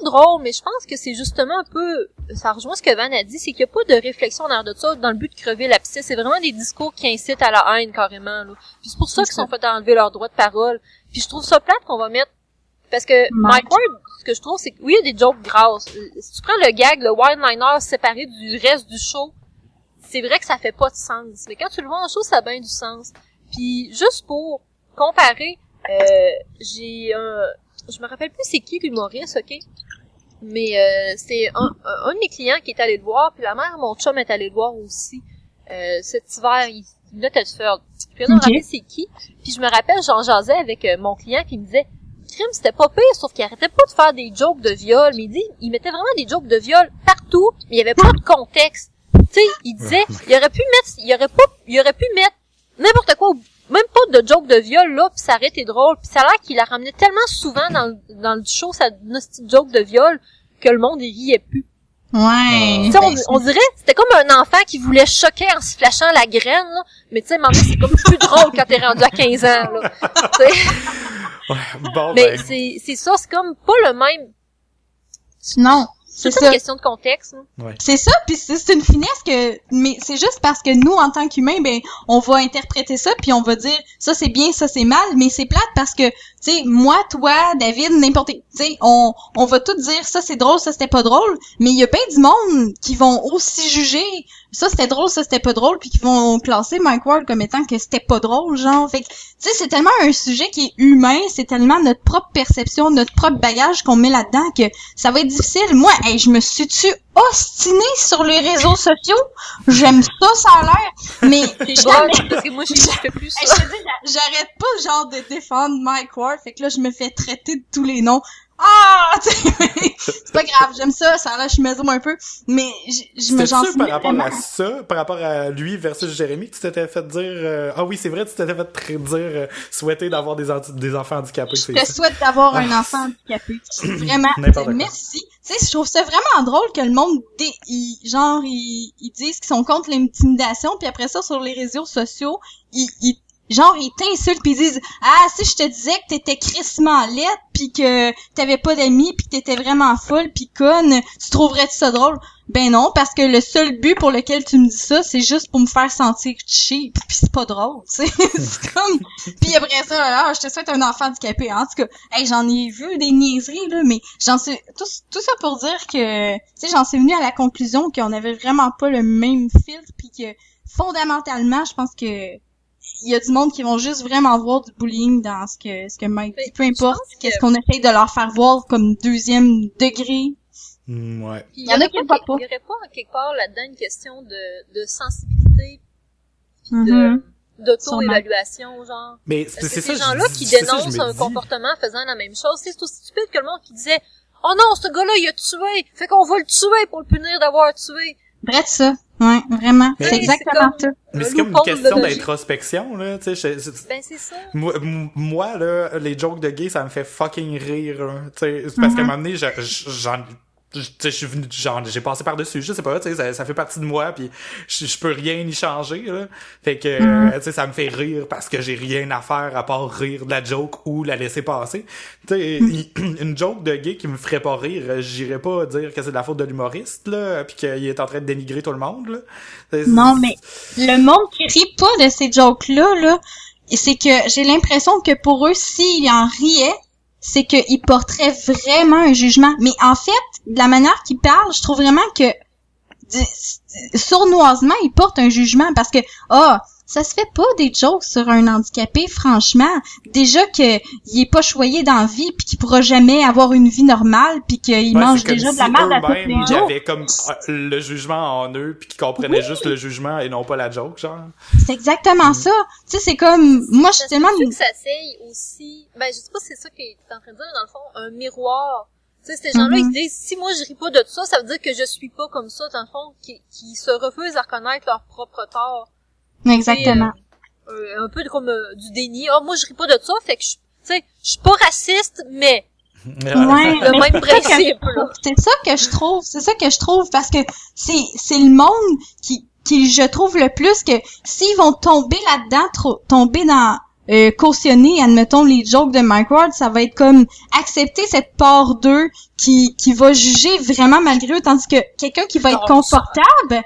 drôle, mais je pense que c'est justement un peu, ça rejoint ce que Van a dit, c'est qu'il y a pas de réflexion derrière de ça, dans le but de crever l'abcès, c'est vraiment des discours qui incitent à la haine, carrément, là. Puis c'est pour ça qu'ils sont fait enlever leur droit de parole. Puis je trouve ça plate qu'on va mettre, parce que Mike Ward, ce que je trouve, c'est que oui, il y a des jokes grasses. Si tu prends le gag, le one-liner séparé du reste du show, c'est vrai que ça fait pas de sens. Mais quand tu le vois en show, ça a bien du sens. Puis juste pour comparer, je me rappelle plus c'est qui l'humoriste, ok? Mais c'est un de mes clients qui est allé le voir, puis la mère de mon chum est allé le voir aussi. Cet hiver, il venait de le faire. Puis je me rappelle c'est qui. Puis je me rappelle, j'en jasais avec mon client qui me disait, crime, c'était pas pire, sauf qu'il arrêtait pas de faire des jokes de viol. Mais il mettait vraiment des jokes de viol partout, mais il y avait pas de contexte. Tu sais, il disait, il aurait pu mettre n'importe quoi, même pas de joke de viol là, puis ça aurait été drôle. Puis ça a l'air qu'il la ramenait tellement souvent dans le show, sa petite joke de viol, que le monde il riait plus. Ouais. Tu sais, on dirait, c'était comme un enfant qui voulait choquer en se flashant la graine, là. Mais tu sais, maintenant, c'est comme plus drôle quand t'es rendu à 15 ans, là. Bon, mais c'est ça, c'est comme pas le même. Non. C'est une question de contexte. Ouais. C'est ça, puis c'est une finesse mais c'est juste parce que nous, en tant qu'humains, ben, on va interpréter ça, puis on va dire, ça c'est bien, ça c'est mal, mais c'est plate parce que, tu sais, moi, toi, David, n'importe qui, tu sais, on va tout dire, ça c'est drôle, ça c'était pas drôle, mais il y a bien du monde qui vont aussi juger, ça c'était drôle, ça c'était pas drôle, puis qui vont classer Mike Ward comme étant que c'était pas drôle, genre, fait que, tu sais, c'est tellement un sujet qui est humain, c'est tellement notre propre perception, notre propre bagage qu'on met là-dedans que ça va être difficile. Moi, je me suis-tu ostinée sur les réseaux sociaux? J'aime ça a l'air, mais parce que moi, je fais plus ça. Je te dis, j'arrête pas, genre, de défendre Mike Ward, fait que là, je me fais traiter de tous les noms. Ah! C'est pas grave, j'aime ça a l'air, je me un peu, mais j'en suis par rapport à ça, par rapport à lui versus Jérémy, que tu t'étais fait dire, ah oui, c'est vrai, tu t'étais fait dire, souhaiter d'avoir des enfants handicapés, je te souhaite d'avoir un enfant handicapé. Vraiment, merci. Tu sais, je trouve ça vraiment drôle que le monde, ils disent qu'ils sont contre l'intimidation, puis après ça, sur les réseaux sociaux, ils t'insultent pis ils disent, ah, si je te disais que t'étais crissement laide pis que t'avais pas d'amis pis que t'étais vraiment folle pis conne, tu trouverais-tu ça drôle? Ben non, parce que le seul but pour lequel tu me dis ça, c'est juste pour me faire sentir cheap pis c'est pas drôle, tu sais. C'est comme, pis après ça, alors, je te souhaite un enfant handicapé. En tout cas, j'en ai vu des niaiseries, là, mais tout ça pour dire que, tu sais, j'en suis venue à la conclusion qu'on avait vraiment pas le même filtre pis que, fondamentalement, je pense que, il y a du monde qui vont juste vraiment voir du bullying dans ce que Mike dit. Peu importe qu'est-ce qu'on essaye de leur faire voir comme deuxième degré. Ouais. Il y en a qui voient pas. Il y aurait pas quelque part là-dedans une question de sensibilité, d'auto-évaluation, genre. Mais c'est ça. Ces gens-là qui dénoncent un comportement faisant la même chose, c'est aussi stupide que le monde qui disait, oh non, ce gars-là, il a tué, fait qu'on va le tuer pour le punir d'avoir tué. Bref, ça. Ouais, vraiment. C'est exactement ça. Mais c'est comme une question d'introspection, là, tu sais. Ben, c'est ça. Moi, là, les jokes de gay, ça me fait fucking rire, hein, tu sais. Parce qu'à un moment donné, tu sais, je suis venu, genre, j'ai passé par-dessus, je sais pas, tu sais, ça fait partie de moi, puis je peux rien y changer, là. Fait que, tu sais, ça me fait rire parce que j'ai rien à faire à part rire de la joke ou la laisser passer. Tu sais, une joke de gay qui me ferait pas rire, j'irais pas dire que c'est de la faute de l'humoriste, là, puis qu'il est en train de dénigrer tout le monde, là. Non, mais le monde qui rit pas de ces jokes-là, là, c'est que j'ai l'impression que pour eux, s'ils en riaient, c'est qu'ils porteraient vraiment un jugement. Mais en fait, de la manière qu'ils parlent, je trouve vraiment que sournoisement, ils portent un jugement parce que ça se fait pas des jokes sur un handicapé, franchement. Déjà que il est pas choyé dans la vie puis qu'il pourra jamais avoir une vie normale puis qu'il mange déjà de la merde à tous les jours. Il y avait comme le jugement en eux puis qu'ils comprenaient juste le jugement et non pas la joke, genre. C'est exactement ça. Tu sais, c'est comme moi je suis tellement que ça s'aille aussi. Ben je sais pas si c'est ça que t'es en train de dire dans le fond, un miroir. Tu sais, ces gens-là, ils se disent, si moi je ris pas de tout ça, ça veut dire que je suis pas comme ça, dans le fond, qui se refusent à reconnaître leur propre tort. Exactement. Un peu comme du déni. Moi je ris pas de ça, fait que tu sais, je suis pas raciste, mais le même principe là. C'est ça que je trouve parce que c'est le monde qui je trouve le plus que s'ils vont tomber là-dedans, tomber dans cautionner, admettons, les jokes de Mike Ward, ça va être comme accepter cette part d'eux qui va juger vraiment malgré eux, tandis que quelqu'un qui va être confortable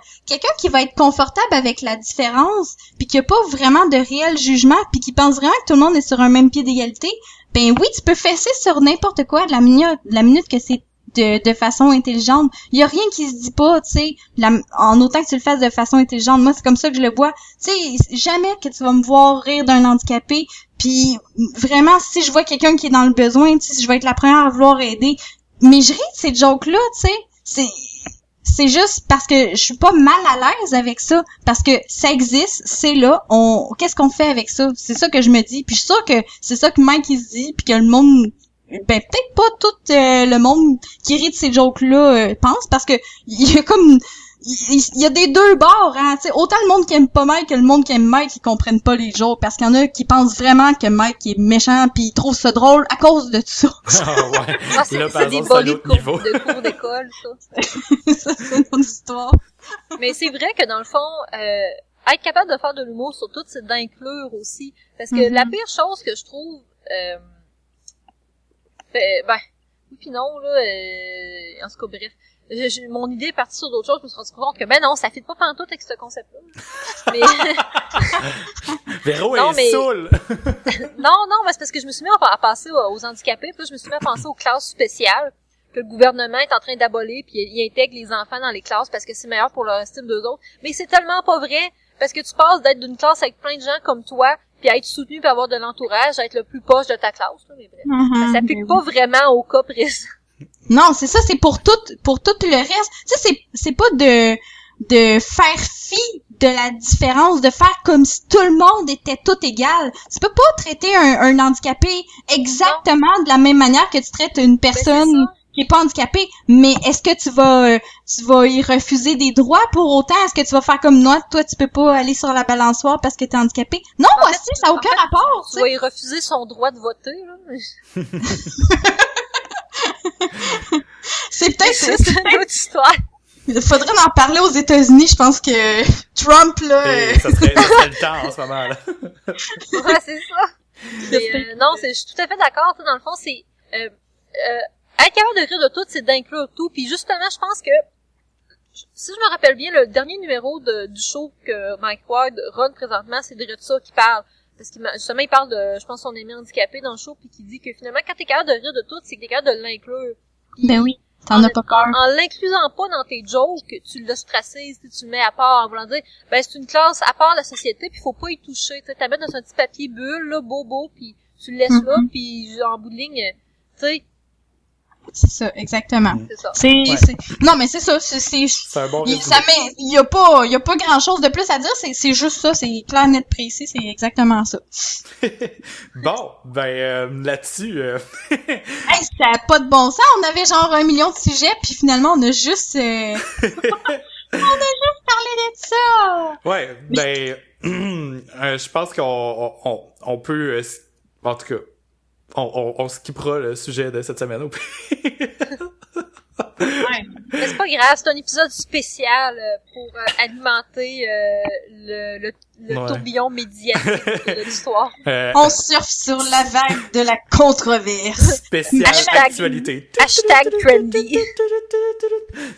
avec la différence, puis qui a pas vraiment de réel jugement, puis qui pense vraiment que tout le monde est sur un même pied d'égalité, ben oui, tu peux fesser sur n'importe quoi de la minute que c'est de façon intelligente. Il y a rien qui se dit pas, tu sais, en autant que tu le fasses de façon intelligente. Moi, c'est comme ça que je le vois. Tu sais, jamais que tu vas me voir rire d'un handicapé, puis vraiment, si je vois quelqu'un qui est dans le besoin, tu sais, je vais être la première à vouloir aider. Mais je ris de ces jokes-là, tu sais. C'est juste parce que je suis pas mal à l'aise avec ça, parce que ça existe, c'est là, qu'est-ce qu'on fait avec ça? C'est ça que je me dis, puis je suis sûre que c'est ça que Mike il se dit, puis que le monde, peut-être pas tout le monde qui rit de ces jokes-là pense, parce que il y a comme il y a des deux bords, hein, tu sais, autant le monde qui aime pas Mike que le monde qui aime Mike qui comprennent pas les jokes, parce qu'il y en a qui pensent vraiment que Mike est méchant pis ils trouvent ça drôle à cause de ça. Ah ouais. C'est des bolus de cours d'école, ça. Ça, c'est une autre histoire. Mais c'est vrai que dans le fond, être capable de faire de l'humour sur tout, c'est d'inclure aussi. Parce que la pire chose que je trouve, oui pis non, là, en tout cas, bref. Mon idée est partie sur d'autres choses, je me suis rendu compte que, non, ça fit pas pantoute avec ce concept-là. Mais... Véro est saoul! non, mais c'est parce que je me suis mis à penser aux handicapés, puis là, je me suis mis à penser aux classes spéciales, que le gouvernement est en train d'abolir, puis il intègre les enfants dans les classes parce que c'est meilleur pour leur estime d'eux autres. Mais c'est tellement pas vrai, parce que tu passes d'être d'une classe avec plein de gens comme toi, puis à être soutenu, puis avoir de l'entourage, à être le plus poche de ta classe, là, mais bref. Ça s'applique pas vraiment au cas présent. Non, c'est ça, c'est pour tout le reste. Tu sais, c'est pas de faire fi de la différence, de faire comme si tout le monde était tout égal. Tu peux pas traiter un handicapé exactement de la même manière que tu traites une personne qui est pas handicapée. Mais est-ce que tu vas y refuser des droits pour autant? Est-ce que tu vas faire comme moi, toi tu peux pas aller sur la balançoire parce que t'es handicapé? Non, aussi, ça n'a aucun rapport. Tu vas y refuser son droit de voter, là. C'est peut-être c'est une autre histoire. Il faudrait en parler aux États-Unis, je pense que Trump là ça serait le temps en ce moment là. Ouais, c'est ça. Mais, non, je suis tout à fait d'accord, dans le fond, c'est être capable de rire de tout, c'est d'inclure tout, puis justement, je pense que si je me rappelle bien, le dernier numéro du show que Mike Ward run présentement, c'est de ça qui parle. Parce qu'il justement, il parle de, je pense, son ami handicapé dans le show, puis qui dit que finalement, quand t'es capable de rire de tout, c'est que t'es capable de l'inclure. Puis, ben oui, t'en as pas peur. En l'inclusant pas dans tes jokes, tu l'ostracises, tu le mets à part, en voulant dire, c'est une classe à part de la société, puis faut pas y toucher, tu mets dans un petit papier bulle, là, bobo, puis tu le laisses là, puis en bout de ligne, tu sais. C'est ça, exactement. C'est ça. Non, mais c'est ça, c'est un bon résumé. Il y a pas grand chose de plus à dire, c'est juste ça, c'est clair, net, précis, c'est exactement ça. Bon, là-dessus, Hey, ça a pas de bon sens, on avait genre 1 million de sujets, puis finalement, on a juste parlé de ça! Ouais, je pense qu'on peut, en tout cas, on skippera le sujet de cette semaine au pire. Ouais, Mais c'est pas grave, c'est un épisode spécial pour alimenter le tourbillon médiatique de l'histoire. On surfe sur la vague de la controverse. Spécial actualité. Hashtag trendy.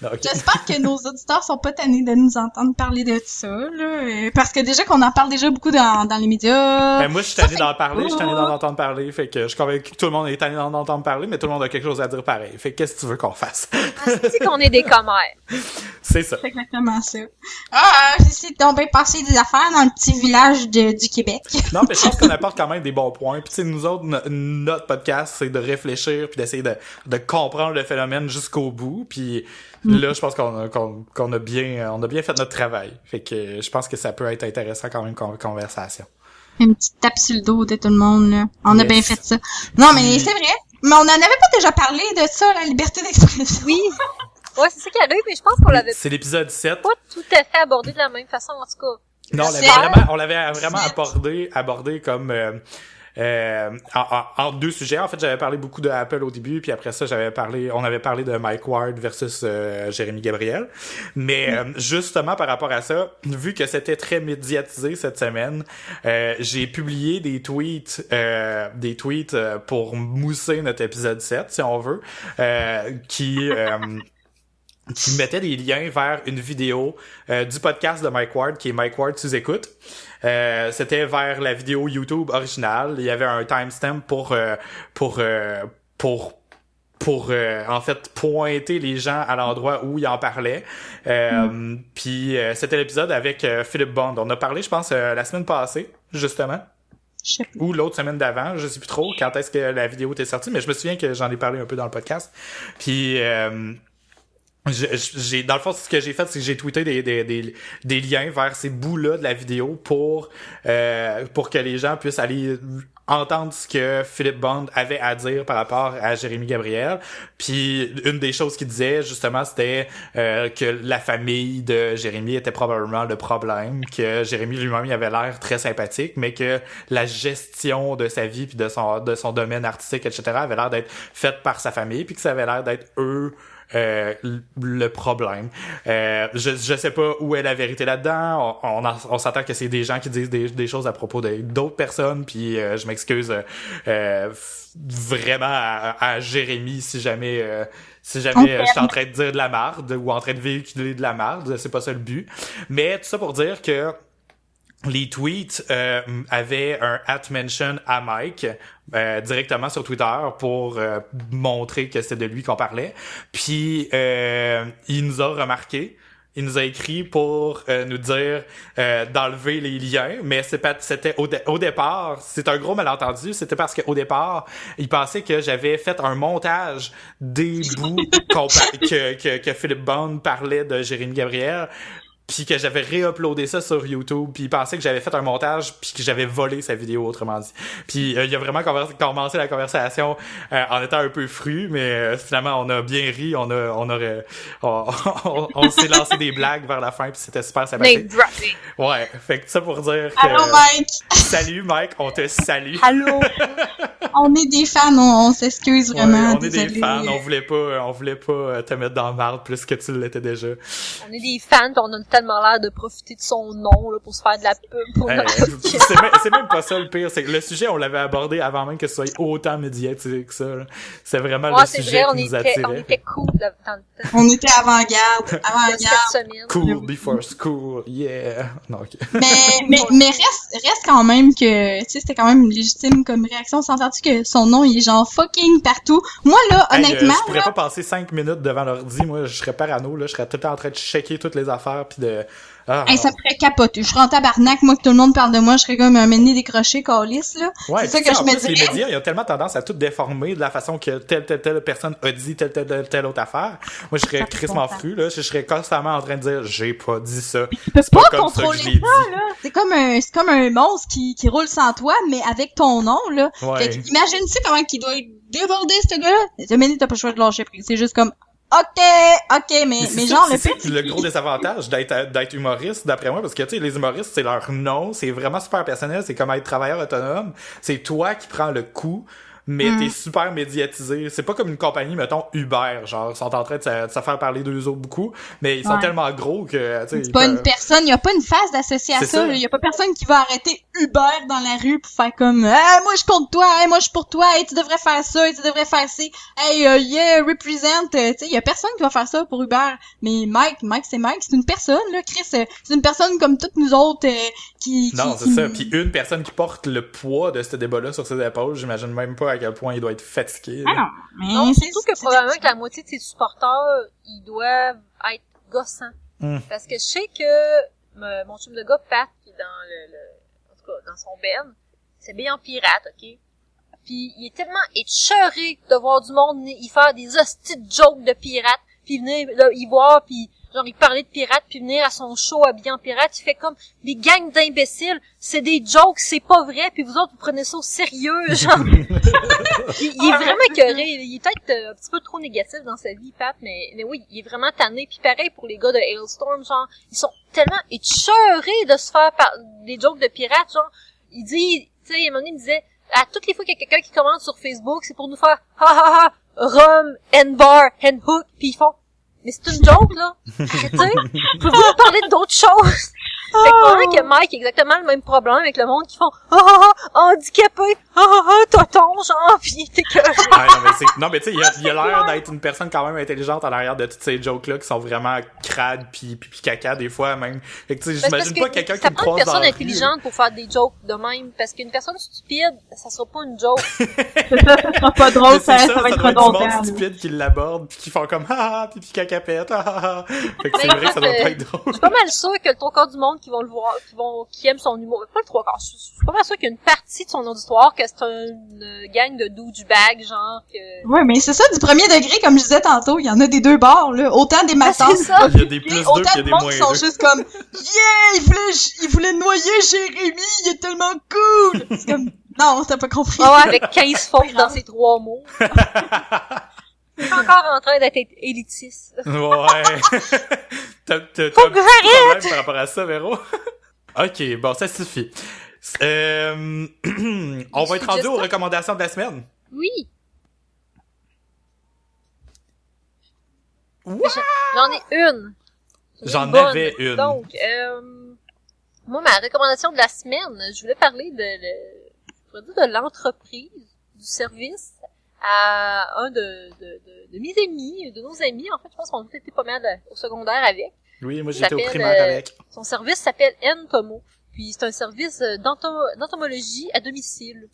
Non, ok. J'espère que nos auditeurs sont pas tannés de nous entendre parler de ça, là. Parce que déjà qu'on en parle déjà beaucoup dans les médias. Ben moi, je suis tanné d'en parler, je suis tanné d'en entendre parler, fait que je suis convaincu que tout le monde est tanné d'en entendre parler, mais tout le monde a quelque chose à dire pareil. Fait que qu'est-ce que tu veux qu'on fasse? C'est qu'on est des commères. C'est ça. C'est exactement ça. J'essaie de tomber passer des affaires dans le petit village du Québec. Non, mais je pense qu'on apporte quand même des bons points. Puis tu sais, nous autres, notre podcast, c'est de réfléchir puis d'essayer de comprendre le phénomène jusqu'au bout. Puis là, je pense qu'on a bien fait notre travail. Fait que je pense que ça peut être intéressant quand même comme conversation. Une petite tape sur le dos de tout le monde, là. On a bien fait ça. Non, mais c'est vrai. Mais on en avait pas déjà parlé de ça, la liberté d'expression. Oui. Ouais, c'est ça qu'il y a eu, mais je pense qu'on l'avait C'est l'épisode 7. pas tout à fait abordé de la même façon, en tout cas. Non, on l'avait vraiment abordé comme en deux sujets. En fait, j'avais parlé beaucoup de Apple au début, puis après ça, on avait parlé de Mike Ward versus Jérémy Gabriel. Mais justement par rapport à ça, vu que c'était très médiatisé cette semaine, j'ai publié des tweets pour mousser notre épisode 7, si on veut, qui mettait des liens vers une vidéo du podcast de Mike Ward, qui est Mike Ward sous écoute. C'était vers la vidéo YouTube originale. Il y avait un timestamp pour en fait pointer les gens à l'endroit où il en parlait. Puis c'était l'épisode avec Philip Bond. On a parlé, je pense, la semaine passée, justement. Ou l'autre semaine d'avant, je sais plus trop quand est-ce que la vidéo était sortie, mais je me souviens que j'en ai parlé un peu dans le podcast. Puis dans le fond, ce que j'ai fait, c'est que j'ai tweeté des liens vers ces bouts-là de la vidéo pour que les gens puissent aller entendre ce que Philip Bond avait à dire par rapport à Jérémy Gabriel. Puis une des choses qu'il disait, justement, c'était que la famille de Jérémy était probablement le problème, que Jérémy lui-même il avait l'air très sympathique, mais que la gestion de sa vie puis de son domaine artistique, etc., avait l'air d'être faite par sa famille, puis que ça avait l'air d'être eux le problème. Je sais pas où est la vérité là-dedans. On s'entend que c'est des gens qui disent des choses à propos d'autres personnes, puis je m'excuse vraiment à Jérémy si jamais je suis en train de dire de la marde ou en train de véhiculer de la marde, c'est pas ça le but. Mais tout ça pour dire que les tweets avaient un @mention à Mike directement sur Twitter pour montrer que c'était de lui qu'on parlait. Puis il nous a remarqué. Il nous a écrit pour nous dire d'enlever les liens, mais c'était au départ, c'est un gros malentendu, c'était parce qu'au départ, il pensait que j'avais fait un montage des bouts que Philip Bond parlait de Jérémy Gabriel. Puis que j'avais réuploadé ça sur YouTube, puis il pensait que j'avais fait un montage, puis que j'avais volé sa vidéo, autrement dit. Puis il a vraiment commencé la conversation en étant un peu fru, mais finalement on a bien ri, on s'est lancé des blagues vers la fin, puis c'était super sympathique. Ouais, fait que ça pour dire que... Allô Mike! Salut Mike, on te salue! Allô! On est des fans, on s'excuse vraiment. Ouais, on est des fans, on voulait pas te mettre dans le marde plus que tu l'étais déjà. On est des fans, pis on a tellement l'air de profiter de son nom là, pour se faire de la pub pour notre c'est même pas ça le pire, c'est que le sujet on l'avait abordé avant même que ce soit autant médiatique que ça. Là. C'est vraiment le sujet qui nous attirait. On était cool dans le temps. On était avant-garde. Cool before school, yeah. Non, okay. mais reste quand même que, tu sais, c'était quand même légitime comme réaction. S'entends-tu que son nom il est genre fucking partout? Moi là, honnêtement, je pourrais pas passer 5 minutes devant l'ordi, moi je serais parano là, je serais tout le temps en train de checker toutes les affaires puis de ça me ferait capoter. Je serais en tabarnak, moi, que tout le monde parle de moi, je serais comme un mené décroché, calice, là. Ouais, c'est ça que je me dis. Les médias, ils ont tellement tendance à tout déformer de la façon que telle personne a dit telle autre affaire. Moi, je serais crissement fru, là. Je serais constamment en train de dire, j'ai pas dit ça. Tu peux pas contrôler ça, là. C'est comme un monstre qui roule sans toi, mais avec ton nom, là. Ouais. Fait imagine-tu comment qu'il doit être débordé, ce gars-là. Ce mené, t'as pas le choix de lâcher prise. C'est juste comme, OK, mais genre c'est le gros désavantage d'être humoriste d'après moi, parce que tu sais les humoristes c'est leur nom, c'est vraiment super personnel, c'est comme être travailleur autonome, c'est toi qui prends le coup mais t'es super médiatisé. C'est pas comme une compagnie, mettons, Uber, genre, ils sont en train de se faire parler d'eux autres beaucoup, mais ils sont tellement gros que, tu sais... C'est pas une personne, y a pas une phase d'associé à ça, y a pas personne qui va arrêter Uber dans la rue pour faire comme, moi je compte toi, moi je suis pour toi, tu devrais faire ça, tu devrais faire ci, represent, tu sais, y a personne qui va faire ça pour Uber. Mais Mike, c'est une personne, là, Chris, c'est une personne comme toutes nous autres, Non, c'est ça. Puis une personne qui porte le poids de ce débat-là sur ses épaules, j'imagine même pas à quel point il doit être fatigué. Ah non, mais non, surtout que probablement que la moitié de ses supporters, ils doivent être gossants. Parce que je sais que mon chum de gars, Pat, qui est en tout cas, dans son ben, c'est bien en pirate, ok? Puis il est tellement écheuré de voir du monde y faire des hosties de jokes de pirates, puis venir là, y voir, puis genre il parlait de pirates, puis venir à son show habillé en pirate, il fait comme des gangs d'imbéciles, c'est des jokes, c'est pas vrai, puis vous autres vous prenez ça au sérieux, genre. il est vraiment écœuré, il est peut-être un petit peu trop négatif dans sa vie, Pat, mais oui, il est vraiment tanné. Puis pareil pour les gars de Hailstorm, genre, ils sont tellement écheurés de se faire des jokes de pirates, genre, il dit, tu sais, à un moment donné, il disait, à toutes les fois qu'il y a quelqu'un qui commente sur Facebook, c'est pour nous faire ha ha ha, rum, and bar, and hook, pis ils font mais c'est une joke, là. Arrêtez. Pouvez-vous parler d'autres choses? Fait que probablement que Mike a exactement le même problème avec le monde qui font handicapé, tonton, genre, pis il était que... non, mais tu sais, il a l'air d'être une personne quand même intelligente à l'arrière de toutes ces jokes-là qui sont vraiment crades pis caca des fois même. Fait que tu sais, j'imagine pas quelqu'un qui me croise dans la rue. Ça prend une personne intelligente pour faire des jokes de même, parce qu'une personne stupide, ça sera pas une joke. Ça sera pas drôle, ça va être trop drôle. C'est stupide qui l'aborde pis qui font comme pis caca pète, Fait que c'est vrai que ça doit pas être drôle. Je suis pas mal sûr que le 3/4 du monde qui vont le voir, qui aiment son humour, pas le 3/4, je suis pas mal sûr qu'il y a une partie de son auditoire que c'est une gang de douchebags, genre que... Ouais, mais c'est ça, du premier degré, comme je disais tantôt, il y en a des deux bords, là, autant des matantes, il y a des plus 2 pis il y a des moins 2. Autant de monde qui sont juste comme, il voulait noyer Jérémy, il est tellement cool! C'est comme, non, t'as pas compris. Ouais, avec 15 fautes dans ces 3 mots. C'est encore en train d'être élitiste. Ouais. T'as faut que j'arrête! Par rapport à ça, Véro. Ok, bon, ça suffit. On va être rendu aux recommandations de la semaine. Oui. What? J'en ai une. J'en avais une. Donc, moi, ma recommandation de la semaine, je voulais parler de l'entreprise, du service, à un de mes amis, de nos amis. En fait, je pense qu'on était pas mal au secondaire avec. Oui, moi j'étais au primaire avec. Son service s'appelle Entomo. Puis c'est un service d'entomologie à domicile.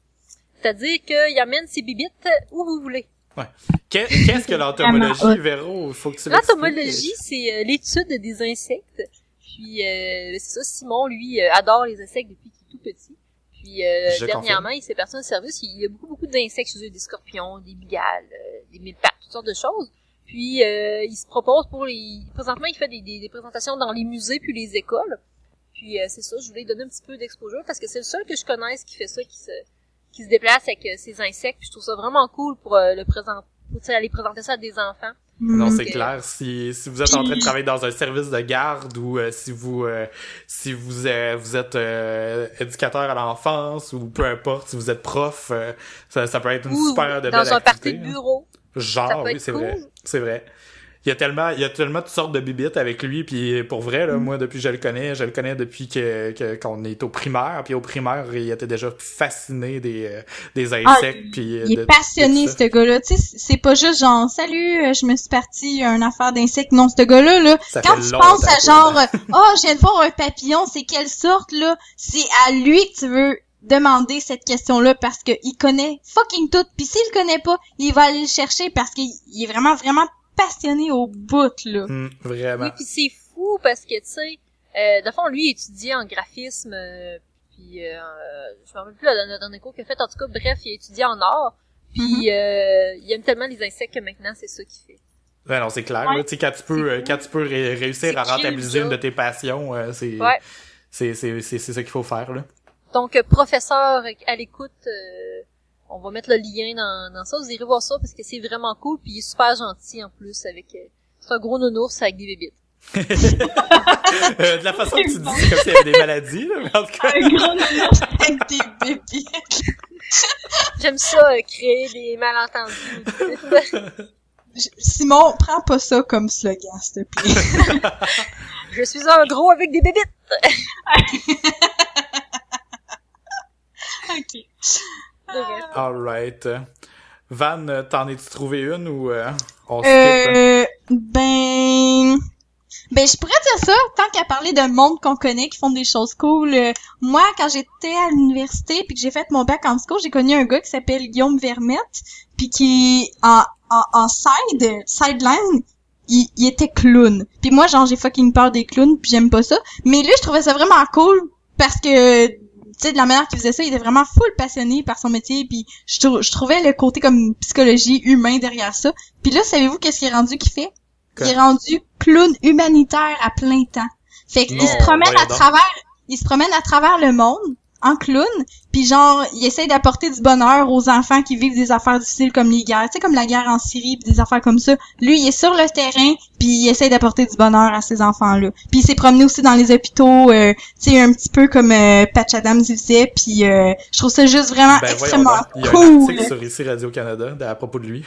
C'est-à-dire qu'il amène ses bibites où vous voulez. Ouais. Qu'est-ce que l'entomologie, Véro? Faut que tu l'expliques. L'entomologie, c'est l'étude des insectes. Puis c'est ça, Simon, lui, adore les insectes depuis qu'il est tout petit. Puis dernièrement, il s'est parti un service, il y a beaucoup d'insectes chez eux, des scorpions, des mygales, des mille-pattes, toutes sortes de choses. Puis il se propose présentement, il fait des présentations dans les musées puis les écoles. Puis c'est ça, je voulais donner un petit peu d'exposure parce que c'est le seul que je connaisse qui fait ça, qui se déplace avec ses insectes. Puis je trouve ça vraiment cool pour aller présenter ça à des enfants. Non, c'est clair. Si vous êtes en train de travailler dans un service de garde ou si vous êtes éducateur à l'enfance ou peu importe, si vous êtes prof, ça peut être une super belle activité. Dans un party de bureau. Genre, oui, c'est cool. C'est vrai. Il y a tellement de sortes de bibites avec lui, puis pour vrai, là, moi, depuis je le connais depuis qu'on est au primaire, puis au primaire, il était déjà fasciné des insectes, puis il est passionné, ce gars-là, tu sais, c'est pas juste genre, salut, je me suis parti à une affaire d'insectes, non, ce gars-là, là, quand tu penses à genre, je viens de voir un papillon, c'est quelle sorte, là, c'est à lui que tu veux demander cette question-là parce que il connaît fucking tout, puis s'il le connaît pas, il va aller le chercher parce qu'il est vraiment, vraiment passionné au bout, là. Vraiment. Oui, puis c'est fou parce que, tu sais, de fond, lui, il étudiait en graphisme, puis je me rappelle plus dans le dernier cours qu'il a fait, en tout cas, bref, il a étudié en art, puis il aime tellement les insectes que maintenant, c'est ça qu'il fait. Ouais, non, c'est clair, là, tu sais, quand tu peux réussir à rentabiliser une de tes passions, c'est ça qu'il faut faire, là. Donc, professeur à l'écoute, on va mettre le lien dans ça, vous irez voir ça parce que c'est vraiment cool, puis il est super gentil en plus avec c'est un gros nounours avec des bébites. De la façon que tu dis, c'est comme s'il y avait des maladies, là, mais en tout cas. Un gros nounours avec des bébites. Je j'aime ça, créer des malentendus. Simon, prends pas ça comme slogan, s'il te plaît. Je suis un gros avec des bébites. Ok. Alright. Van, t'en es-tu trouvé une ou on skip? Ben, je pourrais dire ça, tant qu'à parler de monde qu'on connaît, qui font des choses cool. Moi, quand j'étais à l'université puis que j'ai fait mon bac en psycho, j'ai connu un gars qui s'appelle Guillaume Vermette, puis qui, en sideline, il était clown. Puis moi, genre, j'ai fucking peur des clowns, puis j'aime pas ça. Mais lui, je trouvais ça vraiment cool, parce que, tu sais, de la manière qu'il faisait ça, il était vraiment full passionné par son métier, puis je trouvais le côté comme psychologie humain derrière ça. Puis là, savez-vous qu'est-ce qu'il est rendu qu'il fait? Il est rendu clown humanitaire à plein temps. Fait qu'il se promène à travers le monde en clown, puis genre il essaie d'apporter du bonheur aux enfants qui vivent des affaires difficiles comme les guerres, tu sais, comme la guerre en Syrie pis des affaires comme ça. Lui, il est sur le terrain, puis il essaie d'apporter du bonheur à ces enfants-là. Puis il s'est promené aussi dans les hôpitaux, tu sais, un petit peu comme Patch Adams il faisait, puis je trouve ça juste vraiment extrêmement il y a cool. un article sur ici Radio-Canada à propos de lui.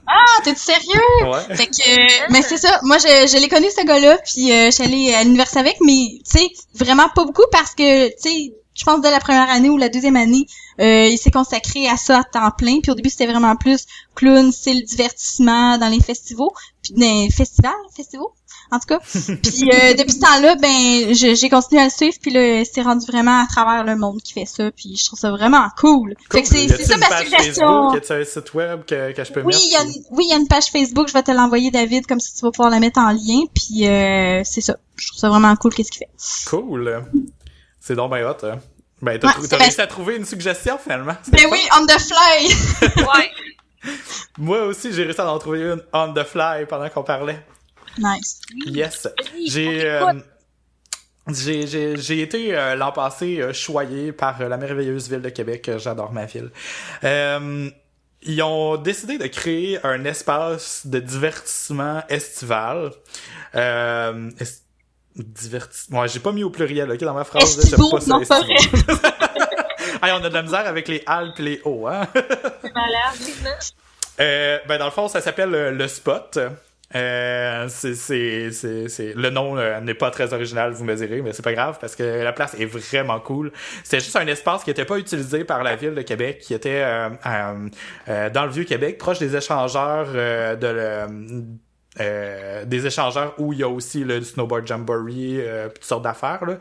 Ah, t'es sérieux? Ouais. Fait que, mais c'est ça. Moi, je l'ai connu, ce gars-là, puis je suis allée à l'université avec, mais, tu sais, vraiment pas beaucoup parce que, tu sais, je pense dès la première année ou la deuxième année, il s'est consacré à ça à temps plein. Puis au début, c'était vraiment plus clown, style divertissement dans les festivals. Puis dans les festivals? En tout cas. Puis depuis ce temps-là, ben j'ai continué à le suivre. Puis là, c'est rendu vraiment à travers le monde qui fait ça. Puis je trouve ça vraiment cool. Fait que c'est ça ma suggestion. Y a-tu un site web que je peux Oui, mettre? il y a une page Facebook. Je vais te l'envoyer, David, comme ça tu vas pouvoir la mettre en lien. Puis c'est ça. Je trouve ça vraiment cool qu'est-ce qu'il fait. Cool. C'est donc ben hot, hein. Ben, t'as réussi à trouver une suggestion, finalement. Ben oui, on the fly! Ouais. Moi aussi, j'ai réussi à en trouver une on the fly pendant qu'on parlait. Nice. Yes. J'ai été l'an passé choyé par la merveilleuse ville de Québec. J'adore ma ville. Ils ont décidé de créer un espace de divertissement estival. Divertissement. Ouais, j'ai pas mis au pluriel, ok, dans ma phrase. Estivo, pas ça, non, pas estivo. Hey, on a de la misère avec les Alpes et les hauts, hein? C'est malade. Ben, dans le fond, ça s'appelle le Spot. Le nom n'est pas très original, vous me direz, mais c'est pas grave parce que la place est vraiment cool. C'était juste un espace qui était pas utilisé par la ville de Québec, qui était dans le Vieux-Québec, proche des échangeurs des échangeurs où il y a aussi le snowboard jamboree, toutes sortes d'affaires là.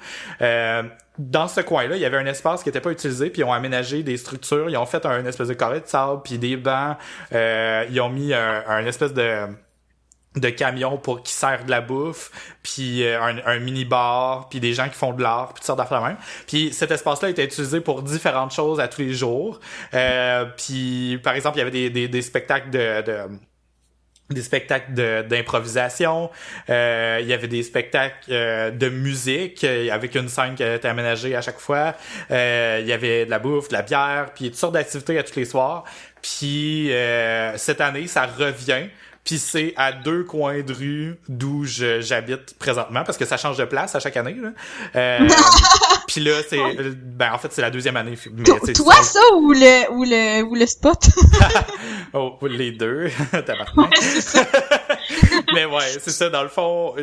Dans ce coin-là, il y avait un espace qui était pas utilisé, puis ils ont aménagé des structures, ils ont fait un espèce de carré de sable, puis des bancs, ils ont mis un espèce de camion pour qui sert de la bouffe, puis un mini-bar, puis des gens qui font de l'art, puis toutes sortes d'affaires même. Puis cet espace-là était utilisé pour différentes choses à tous les jours. Puis par exemple, il y avait des spectacles des spectacles d'improvisation, il y avait des spectacles de musique avec une scène qui était aménagée à chaque fois, il y avait de la bouffe, de la bière, puis toutes sortes d'activités à tous les soirs. Puis cette année, ça revient. Puis c'est à 2 coins de rue d'où j'habite présentement, parce que ça change de place à chaque année. Puis là, c'est en fait, c'est la 2e année. Mais, toi, ça ou le spot? Oh, les deux. Tabarnak. Mais ouais, c'est ça. Dans le fond,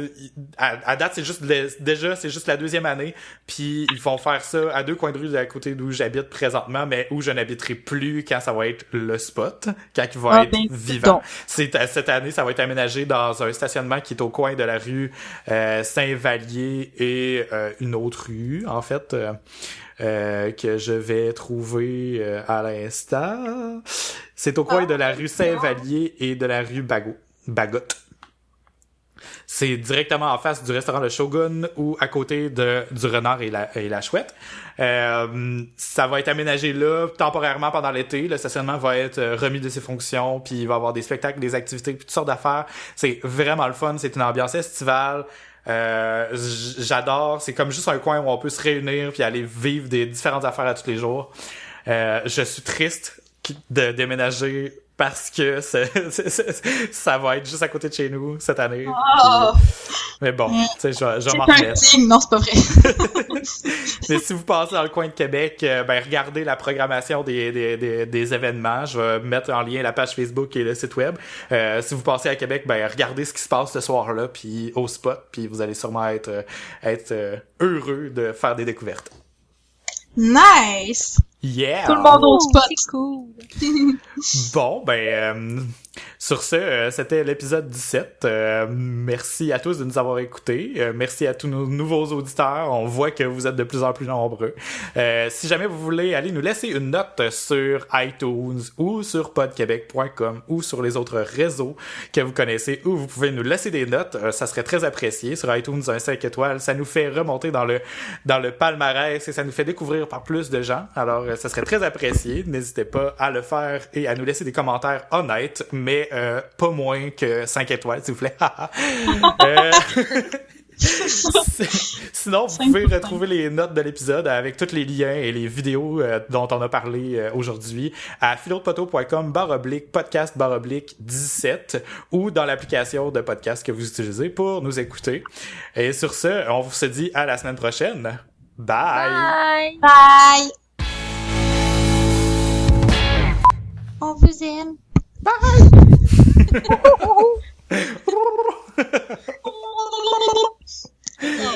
à date, c'est juste c'est juste la 2e année. Puis ils vont faire ça à 2 coins de rue à côté d'où j'habite présentement, mais où je n'habiterai plus quand ça va être le spot, quand il va être vivant. Cette année, ça va être aménagé dans un stationnement qui est au coin de la rue Saint-Vallier et une autre rue, en fait, que je vais trouver à l'instant. C'est au coin de la rue Saint-Vallier et de la rue Bagot. C'est directement en face du restaurant Le Shogun ou à côté du Renard et la Chouette. Ça va être aménagé là temporairement pendant l'été. Le stationnement va être remis de ses fonctions, puis il va y avoir des spectacles, des activités, puis toutes sortes d'affaires. C'est vraiment le fun. C'est une ambiance estivale. J'adore. C'est comme juste un coin où on peut se réunir puis aller vivre des différentes affaires à tous les jours. Je suis triste de déménager parce que ça va être juste à côté de chez nous cette année. Oh. Mais bon, tu sais, je vais C'est m'en un remettre. signe, non, c'est pas vrai. Mais si vous passez dans le coin de Québec, ben regardez la programmation des événements. Je vais mettre en lien la page Facebook et le site web. Si vous passez à Québec, ben regardez ce qui se passe ce soir-là, puis au spot, puis vous allez sûrement être heureux de faire des découvertes. Nice! Yeah! Tout le monde au spot. C'est cool. Bon, ben, sur ce, c'était l'épisode 17. Merci à tous de nous avoir écoutés. Merci à tous nos nouveaux auditeurs. On voit que vous êtes de plus en plus nombreux. Si jamais vous voulez aller nous laisser une note sur iTunes ou sur podquebec.com ou sur les autres réseaux que vous connaissez où vous pouvez nous laisser des notes, ça serait très apprécié. Sur iTunes, un 5 étoiles, ça nous fait remonter dans le palmarès et ça nous fait découvrir par plus de gens. Alors, ça serait très apprécié. N'hésitez pas à le faire et à nous laisser des commentaires honnêtes, mais pas moins que 5 étoiles, s'il vous plaît. Sinon, vous pouvez retrouver les notes de l'épisode avec tous les liens et les vidéos dont on a parlé aujourd'hui à philodepoteau.com/podcast/17 ou dans l'application de podcast que vous utilisez pour nous écouter. Et sur ce, on se dit à la semaine prochaine. Bye! Bye! Bye! On vous aime. Oh,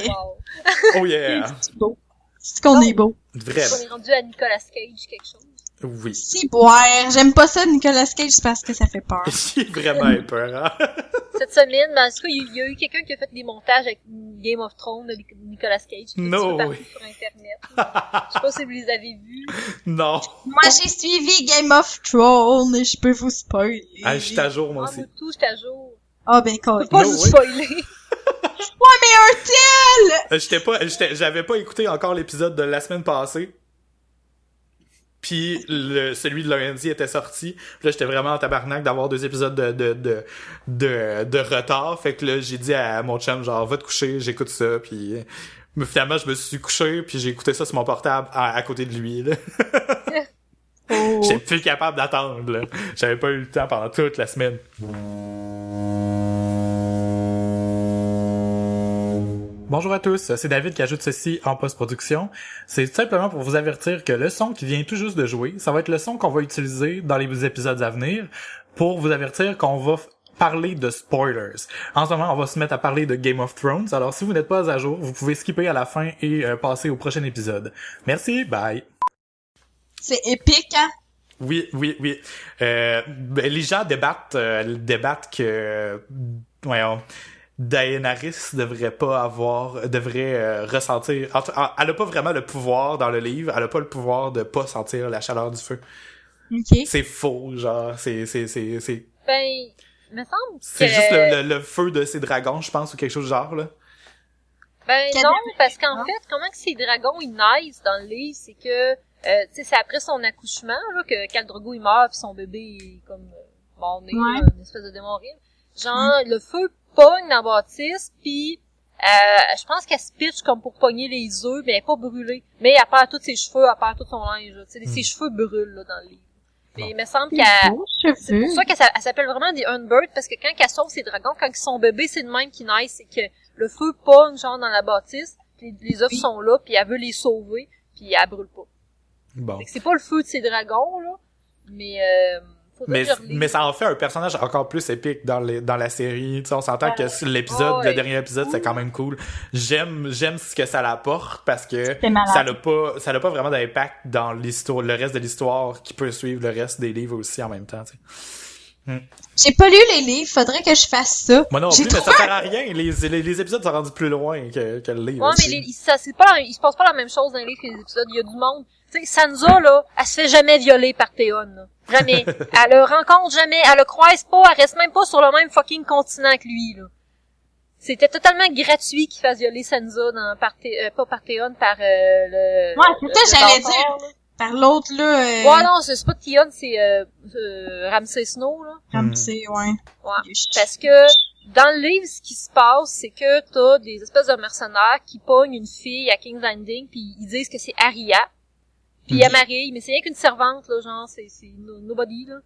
wow. Oh yeah! C'est beau. C'est qu'on est beau. Vraiment. On est rendu à Nicolas Cage, quelque chose. Oui. Si, boire. J'aime pas ça, Nicolas Cage, parce que ça fait peur. J'ai vraiment peur, hein? Cette semaine, ben, en tout cas, il y a eu quelqu'un qui a fait des montages avec Game of Thrones de Nicolas Cage. No partout way. sur Internet. Je sais pas si vous les avez vus. Non. Moi, j'ai suivi Game of Thrones et je peux vous spoiler. Ah, je suis à jour, moi Ah, aussi. moi, tout, j'étais à jour. Ah, ben, Je quoi. peux pas No vous way. spoiler. Ouais, mais un tel! J'avais pas écouté encore l'épisode de la semaine passée. Puis celui de lundi était sorti. Puis là, j'étais vraiment en tabarnak d'avoir 2 épisodes de retard. Fait que là, j'ai dit à mon chum, genre, va te coucher, j'écoute ça. Puis mais finalement, je me suis couché, puis j'ai écouté ça sur mon portable à côté de lui, là. Oh. J'étais plus capable d'attendre, là. J'avais pas eu le temps pendant toute la semaine. Bonjour à tous, c'est David qui ajoute ceci en post-production. C'est tout simplement pour vous avertir que le son qui vient tout juste de jouer, ça va être le son qu'on va utiliser dans les épisodes à venir pour vous avertir qu'on va parler de spoilers. En ce moment, on va se mettre à parler de Game of Thrones. Alors, si vous n'êtes pas à jour, vous pouvez skipper à la fin et passer au prochain épisode. Merci, bye! C'est épique, hein? Oui. Ben, les gens débattent que... voyons... Daenerys devrait ressentir... Elle a pas vraiment le pouvoir dans le livre, elle a pas le pouvoir de pas sentir la chaleur du feu. Ok. C'est faux, genre, c'est Ben, il me semble c'est que... juste le feu de ses dragons, je pense, ou quelque chose du genre, là. Ben Quel- non, parce qu'en fait, comment que ces dragons, ils naissent dans le livre, c'est que, tu sais, c'est après son accouchement, là, que Khal Drogo, il meurt, pis son bébé est comme mort-né, Ouais. là, une espèce de démon horrible. Genre, le feu pogne dans la bâtisse, pis je pense qu'elle se pitch comme pour pogner les œufs, mais elle est pas brûlée. Mais elle perd tous ses cheveux, elle perd tout son linge, là, tu sais, ses cheveux brûlent, là, dans le livre. Mais il me semble qu'elle... C'est pour ça qu'elle s'appelle vraiment des Unbird, parce que quand elle sauve ses dragons, quand ils sont bébés, c'est de même qu'ils naissent, c'est que le feu pogne, genre, dans la bâtisse, pis les œufs sont là, puis elle veut les sauver, puis elle brûle pas. Bon. Fait que c'est pas le feu de ses dragons, là, mais faudrait que je relise. Mais ça en fait un personnage encore plus épique dans la série. Tu sais, on s'entend que l'épisode, ouais. le dernier épisode, c'est quand même cool. J'aime ce que ça l'apporte parce que C'est malade. ça n'a pas vraiment d'impact dans l'histoire, le reste de l'histoire qui peut suivre le reste des livres aussi en même temps, tu sais. J'ai pas lu les livres, faudrait que je fasse ça. Moi non J'ai plus, mais trouvé ça sert à rien. Les épisodes sont rendus plus loin que le livre. Ouais, mais aussi. il se passe pas la même chose dans les livres que les épisodes. Il y a du monde. Tu sais, Sansa, là, elle se fait jamais violer par Théon, là. Jamais. Elle le rencontre jamais, elle le croise pas, elle reste même pas sur le même fucking continent que lui, là. C'était totalement gratuit qu'il fasse violer Sansa pas par Théon, par le... Ouais, c'est ça, j'allais Bâtard, dire. là. Par l'autre, là, Ouais, non, c'est pas Théon, c'est Ramsay Snow, là. Ramsay, ouais. Ouais. Parce que dans le livre, ce qui se passe, c'est que t'as des espèces de mercenaires qui pognent une fille à King's Landing, puis ils disent que c'est Arya. Puis elle marie, mais c'est rien qu'une servante, là, genre, c'est nobody, là.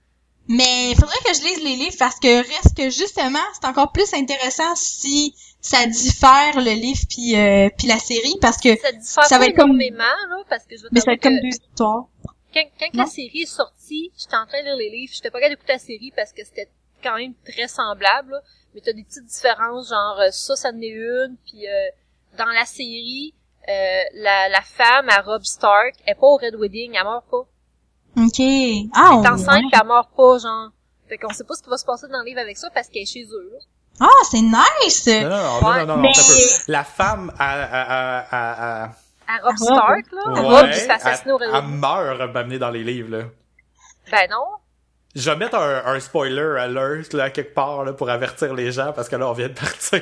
Mais il faudrait que je lise les livres parce que reste que justement, c'est encore plus intéressant si ça diffère le livre puis la série parce que Ça diffère ça va pas être comme énormément, là, parce que je veux mais ça va être comme que deux histoires. quand Non? la série est sortie, j'étais en train de lire les livres, j'étais pas capable d'écouter la série parce que c'était quand même très semblable, là. Mais t'as des petites différences, genre ça en est une, puis dans la série, la femme à Robb Stark est pas au Red Wedding, elle meurt pas. OK. Elle Ah, est enceinte pis elle meurt pas, genre. Fait qu'on sait pas ce qui va se passer dans le livre avec ça parce qu'elle est chez eux, là. Ah, c'est nice! Non, Mais- ça peut. La femme à À Robb Robb. Stark, là. Ouais, Robb, il se fait assassiner au Red elle Wedding. meurt m'amener dans les livres, là. Ben non. Je vais mettre un spoiler alert, là, quelque part, là, pour avertir les gens, parce que là, on vient de partir.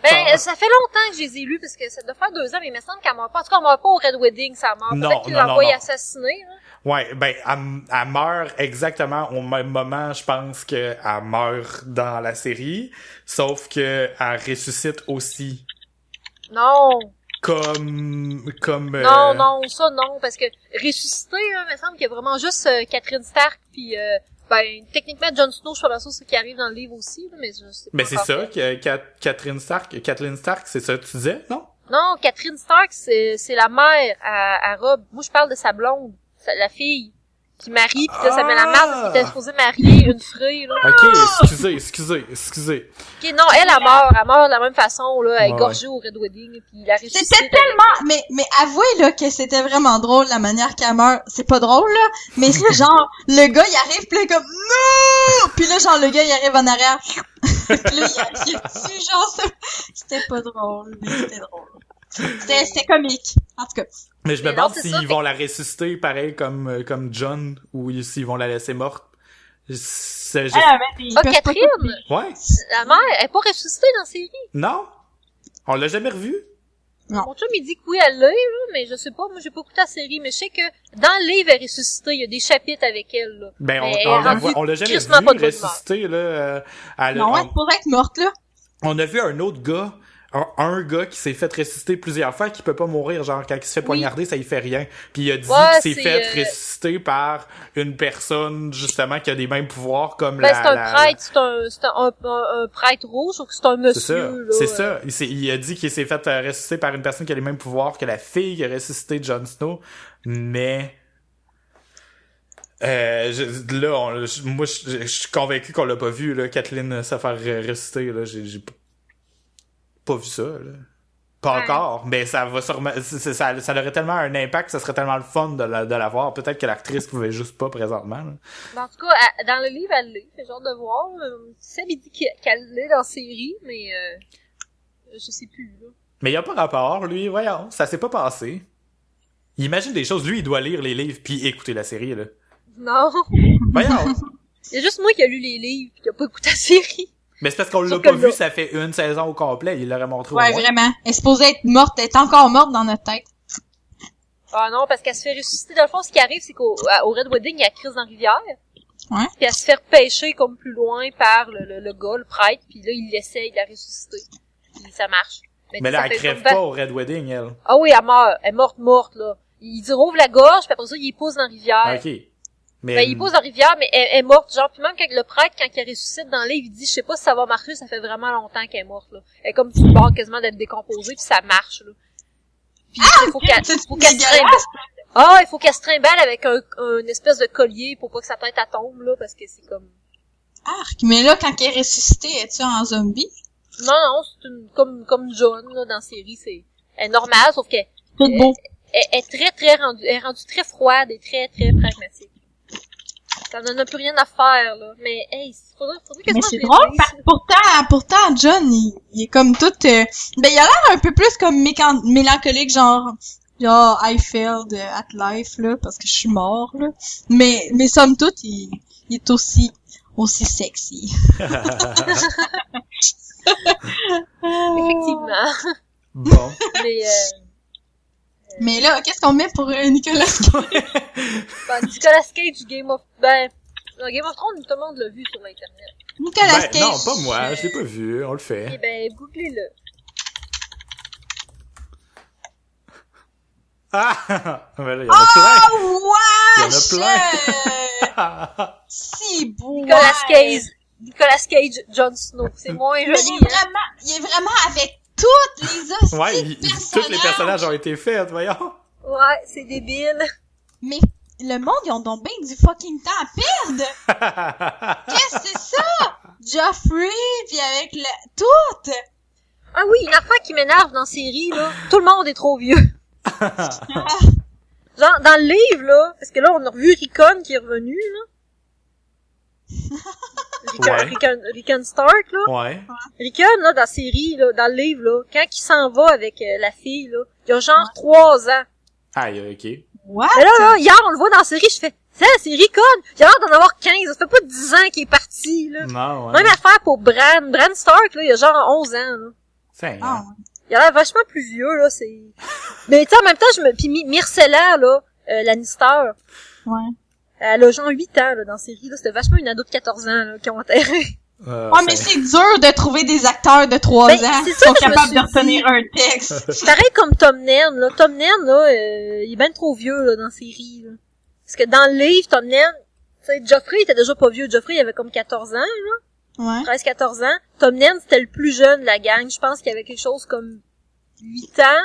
Ben, ça fait longtemps que je les ai lus parce que ça doit faire 2 ans, mais il me semble qu'elle meurt pas. En tout cas, elle meurt pas au Red Wedding, ça meurt. Non, Peut-être qu'il non, l'envoie non. assassiner, là. Ouais, ben, elle meurt exactement au même moment, je pense, qu'elle meurt dans la série, sauf que elle ressuscite aussi. Non. Non, ça non, parce que ressusciter, là, il me semble qu'il y a vraiment juste Catherine Stark puis ben techniquement Jon Snow, je suis pas sûre c'est ce qui arrive dans le livre aussi, là, mais je sais pas. Mais c'est encore. ça, que Kathleen Stark, c'est ça que tu disais, non? Non, Catherine Stark, c'est la mère à Robb. Moi je parle de sa blonde, la fille qui marie, pis là, ça met la merde parce qu'il était supposé marier une Frey, là. Ok, excusez. Ok, non, elle meurt de la même façon, là, elle est Ouais, gorgée au Red Wedding, puis il a ressuscité. C'était tellement, mais avouez, là, que c'était vraiment drôle, la manière qu'elle meurt. C'est pas drôle, là, mais c'est genre, le gars, il arrive, pis là, comme, non! Pis là, genre, le gars, il arrive en arrière. Pis là, il tue, genre, c'était pas drôle, mais c'était drôle. C'était comique, en tout cas. Mais je me Mais non, demande c'est s'ils ça, vont la ressusciter pareil comme John, ou s'ils vont la laisser morte. C'est juste... Ah, Catherine! Ouais? La mère, elle est pas ressuscitée dans la série. Non? On l'a jamais revue? Non. Mon chum, il dit que oui, elle l'est, là, mais je sais pas, moi, j'ai pas écouté la série, mais je sais que dans le livre, elle est ressuscitée, il y a des chapitres avec elle, là. Ben, Mais on l'a jamais crissement pas vu de bonne humeur. ressusciter, là. Non, elle pourrait être morte, là. On a vu un autre gars, un gars qui s'est fait ressusciter plusieurs fois, qui peut pas mourir, genre, quand il se fait poignarder, ça y fait rien. Puis il a dit Ouais, qu'il s'est fait ressusciter par une personne, justement, qui a les mêmes pouvoirs comme Ben, c'est un prêtre, c'est un prêtre rouge, ou que c'est un monsieur, là. C'est ça. Il a dit qu'il s'est fait ressusciter par une personne qui a les mêmes pouvoirs que la fille qui a ressuscité Jon Snow, mais... moi, je suis convaincu qu'on l'a pas vu, là, Kathleen se faire ressusciter, là. J'ai pas vu ça, là. Pas encore, mais ça va sûrement, ça aurait tellement un impact, ça serait tellement le fun de la voir. Peut-être que l'actrice pouvait juste pas présentement, là. Ben, en tout cas, dans le livre, elle l'est, fait genre de voir. Seb, il dit qu'elle l'est dans la série, mais je sais plus, là. Mais y a pas rapport, lui, voyons, ça s'est pas passé. Il imagine des choses, lui, il doit lire les livres puis écouter la série, là. Non. Voyons. Il y a juste moi qui a lu les livres pis qui a pas écouté la série. Mais c'est parce qu'on l'a Sauf pas que vu, là- ça fait une saison au complet, il l'aurait montré au Ouais, moins. vraiment. Elle est supposée être morte, elle est encore morte dans notre tête. Ah non, parce qu'elle se fait ressusciter. Dans le fond, ce qui arrive, c'est qu'au Red Wedding, il y a crise dans la rivière. Ouais. Puis elle se fait repêcher comme plus loin par le gars, le prêtre, puis là, il essaye de la ressusciter. Puis ça marche. Mais là, ça elle fait crève comme pas au Red Wedding, elle. Ah oui, elle meurt. Elle est morte, là. Il dit rouvre la gorge, puis après ça, il pousse dans la rivière. Ok. Mais Ben, il pousse dans la rivière, mais elle est morte. Genre, puis même quand le prêtre, quand il ressuscite dans le livre, il dit, je sais pas si ça va marcher, ça fait vraiment longtemps qu'elle est morte, là. Elle est comme sur le bord quasiment d'être décomposée, puis ça marche, là. Puis il faut qu'elle c'est se trimballe. Ah, il faut qu'elle se trimballe avec un espèce de collier pour pas que sa tête elle tombe, là, parce que c'est comme... Arc. Mais là, quand elle est ressuscitée, es-tu en zombie? Non, c'est une, comme John, là, dans la série, elle est normale, sauf qu'elle Tout beau. elle est très rendue, elle est rendue très froide et très pragmatique. Ça n'en a plus rien à faire, là. Mais, hey, faudrait que Mais je c'est les drôle, lise. parce que pourtant, John, il est comme tout, ben, il a l'air un peu plus comme mélancolique, genre, I failed at life, là, parce que je suis mort, là. Mais somme toute, il est aussi sexy. Effectivement. bon. Mais, Mais là, qu'est-ce qu'on met pour Nicolas Cage? Nicolas Cage, Game of Thrones, tout le monde l'a vu sur l'internet. Nicolas Ben, Cage. non, pas moi, je l'ai pas vu, on le fait. Eh ben, googlez-le. Ah! Ben là, il y en a plein! Oh, Il y en a plein. Si beau. Nicolas Cage, Jon Snow. C'est moins Mais joli, il est vraiment avec toutes les hosties Ouais, de tous les personnages ont été faits, voyons. Ouais, c'est débile. Mais le monde, ils ont donc bien du fucking temps à perdre. Qu'est-ce que c'est ça? Joffrey, pis avec le... Tout! Ah oui, une affaire qui m'énerve dans la série, là. Tout le monde est trop vieux. Genre, dans le livre, là, parce que là, on a revu Rickon qui est revenu, là. Rickon Stark, là. Ouais. Rickon, là, dans la série, là, dans le livre, là, quand il s'en va avec la fille, là, il a genre 3 ans. Aïe, ok. What? Mais là, hier, on le voit dans la série, je fais, c'est Rickon! Il a l'air d'en avoir 15, ça fait pas 10 ans qu'il est parti, là. Non, ouais. Même affaire pour Bran Stark, là, il a genre 11 ans, là. C'est Ah, ouais. Il a l'air vachement plus vieux, là, c'est... Mais tu sais, en même temps, Puis Myrcella, là, Lannister, Ouais. elle a genre 8 ans, là, dans la série, là. C'était vachement une ado de 14 ans, là, qui ont enterré. Mais c'est dur de trouver des acteurs de 3 Ben, ans c'est qui ça sont que je me capables suis de retenir un texte. C'est pareil comme Tom Nen, là. Tom Nen, là, il est ben trop vieux, là, dans la série, là. Parce que dans le livre, Tom Nen, tu sais, Joffrey était déjà pas vieux. Joffrey, il avait comme 14 ans, là. Ouais. 13-14 ans. Tom Nen, c'était le plus jeune de la gang. Je pense qu'il avait quelque chose comme 8 ans.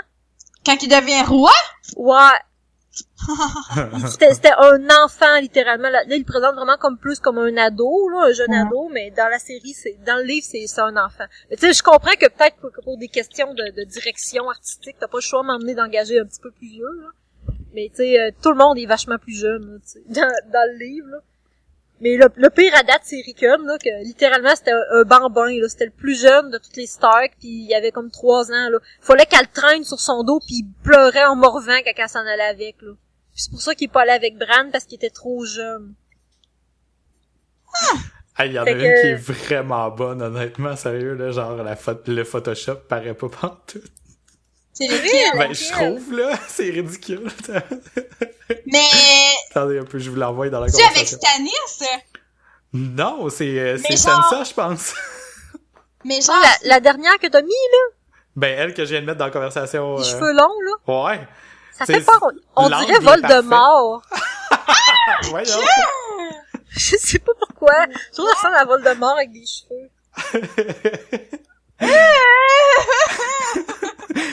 Quand il devient roi? Ouais. C'était un enfant, littéralement. Là, il le présente vraiment plus comme un ado, là, un jeune ado, mais dans la série, dans le livre, c'est un enfant. Mais tu sais, je comprends que peut-être pour des questions de direction artistique, t'as pas le choix de m'emmener d'engager un petit peu plus vieux, là. Mais tu sais, tout le monde est vachement plus jeune, là, tu sais, dans le livre, là. Mais le pire à date, c'est Rickon, là, que littéralement, c'était un bambin, là. C'était le plus jeune de toutes les Stark, puis il avait comme 3 ans, là. Fallait qu'elle traîne sur son dos, puis il pleurait en morvant quand elle s'en allait avec, là. Puis c'est pour ça qu'il est pas allé avec Bran, parce qu'il était trop jeune. Ah, il y en a une qui est vraiment bonne, honnêtement, sérieux, là, genre, le Photoshop paraît pas pantoute. C'est lequel? Ben, je trouve, là, c'est ridicule. Mais... Attendez un peu, je vous l'envoie dans la Tu avec conversation. Stannis? Non, c'est genre- Sansa, je pense. Mais genre... La dernière que t'as mis, là, Ben, elle que je viens de mettre dans la conversation. les cheveux longs, là, Ouais. ça C'est- fait peur. On l'angle dirait est Voldemort. Voyons. Je sais pas pourquoi. Je trouve que ça ressemble à Voldemort avec des cheveux.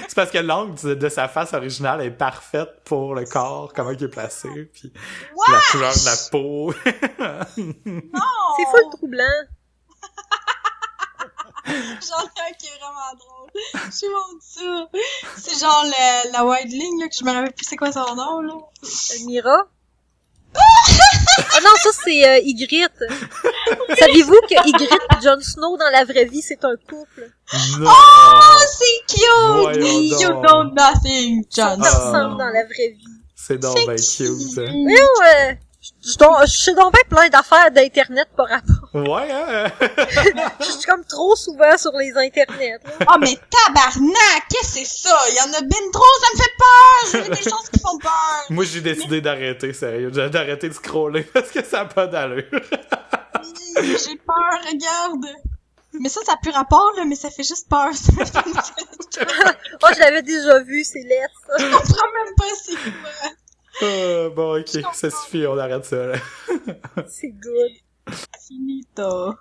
C'est parce que l'angle de sa face originale est parfaite pour le corps, comment il est placé, puis la couleur de la peau. Non! C'est full troublant. J'en ai un qui est vraiment drôle. Je montre ça. C'est genre la white ligne, là, que je me rappelle plus c'est quoi son nom, là. Mira. Ah non, ça c'est Ygritte. Saviez-vous que Ygritte et Jon Snow dans la vraie vie c'est un couple? Non! Oh, c'est cute! Voyons You donc. know nothing, John. Ils sont ensemble dans la vraie vie. C'est donc ben cute. Hein. Mais je sais donc bien plein d'affaires d'internet par rapport. Ouais, hein? Je suis comme trop souvent sur les internets. Là. Oh, mais tabarnak! Qu'est-ce que c'est ça? Il y en a ben trop, ça me fait peur! Il y a des choses qui font peur! Moi, j'ai décidé d'arrêter, sérieux. J'ai d'arrêter de scroller parce que ça a pas d'allure. J'ai peur, regarde! Mais ça a plus rapport, là, mais ça fait juste peur. Ça me fait... Oh, je l'avais déjà vu, c'est laid, ça. Je comprends même pas c'est quoi. Bon, ok, ça suffit, on arrête ça, là. C'est good. Finito.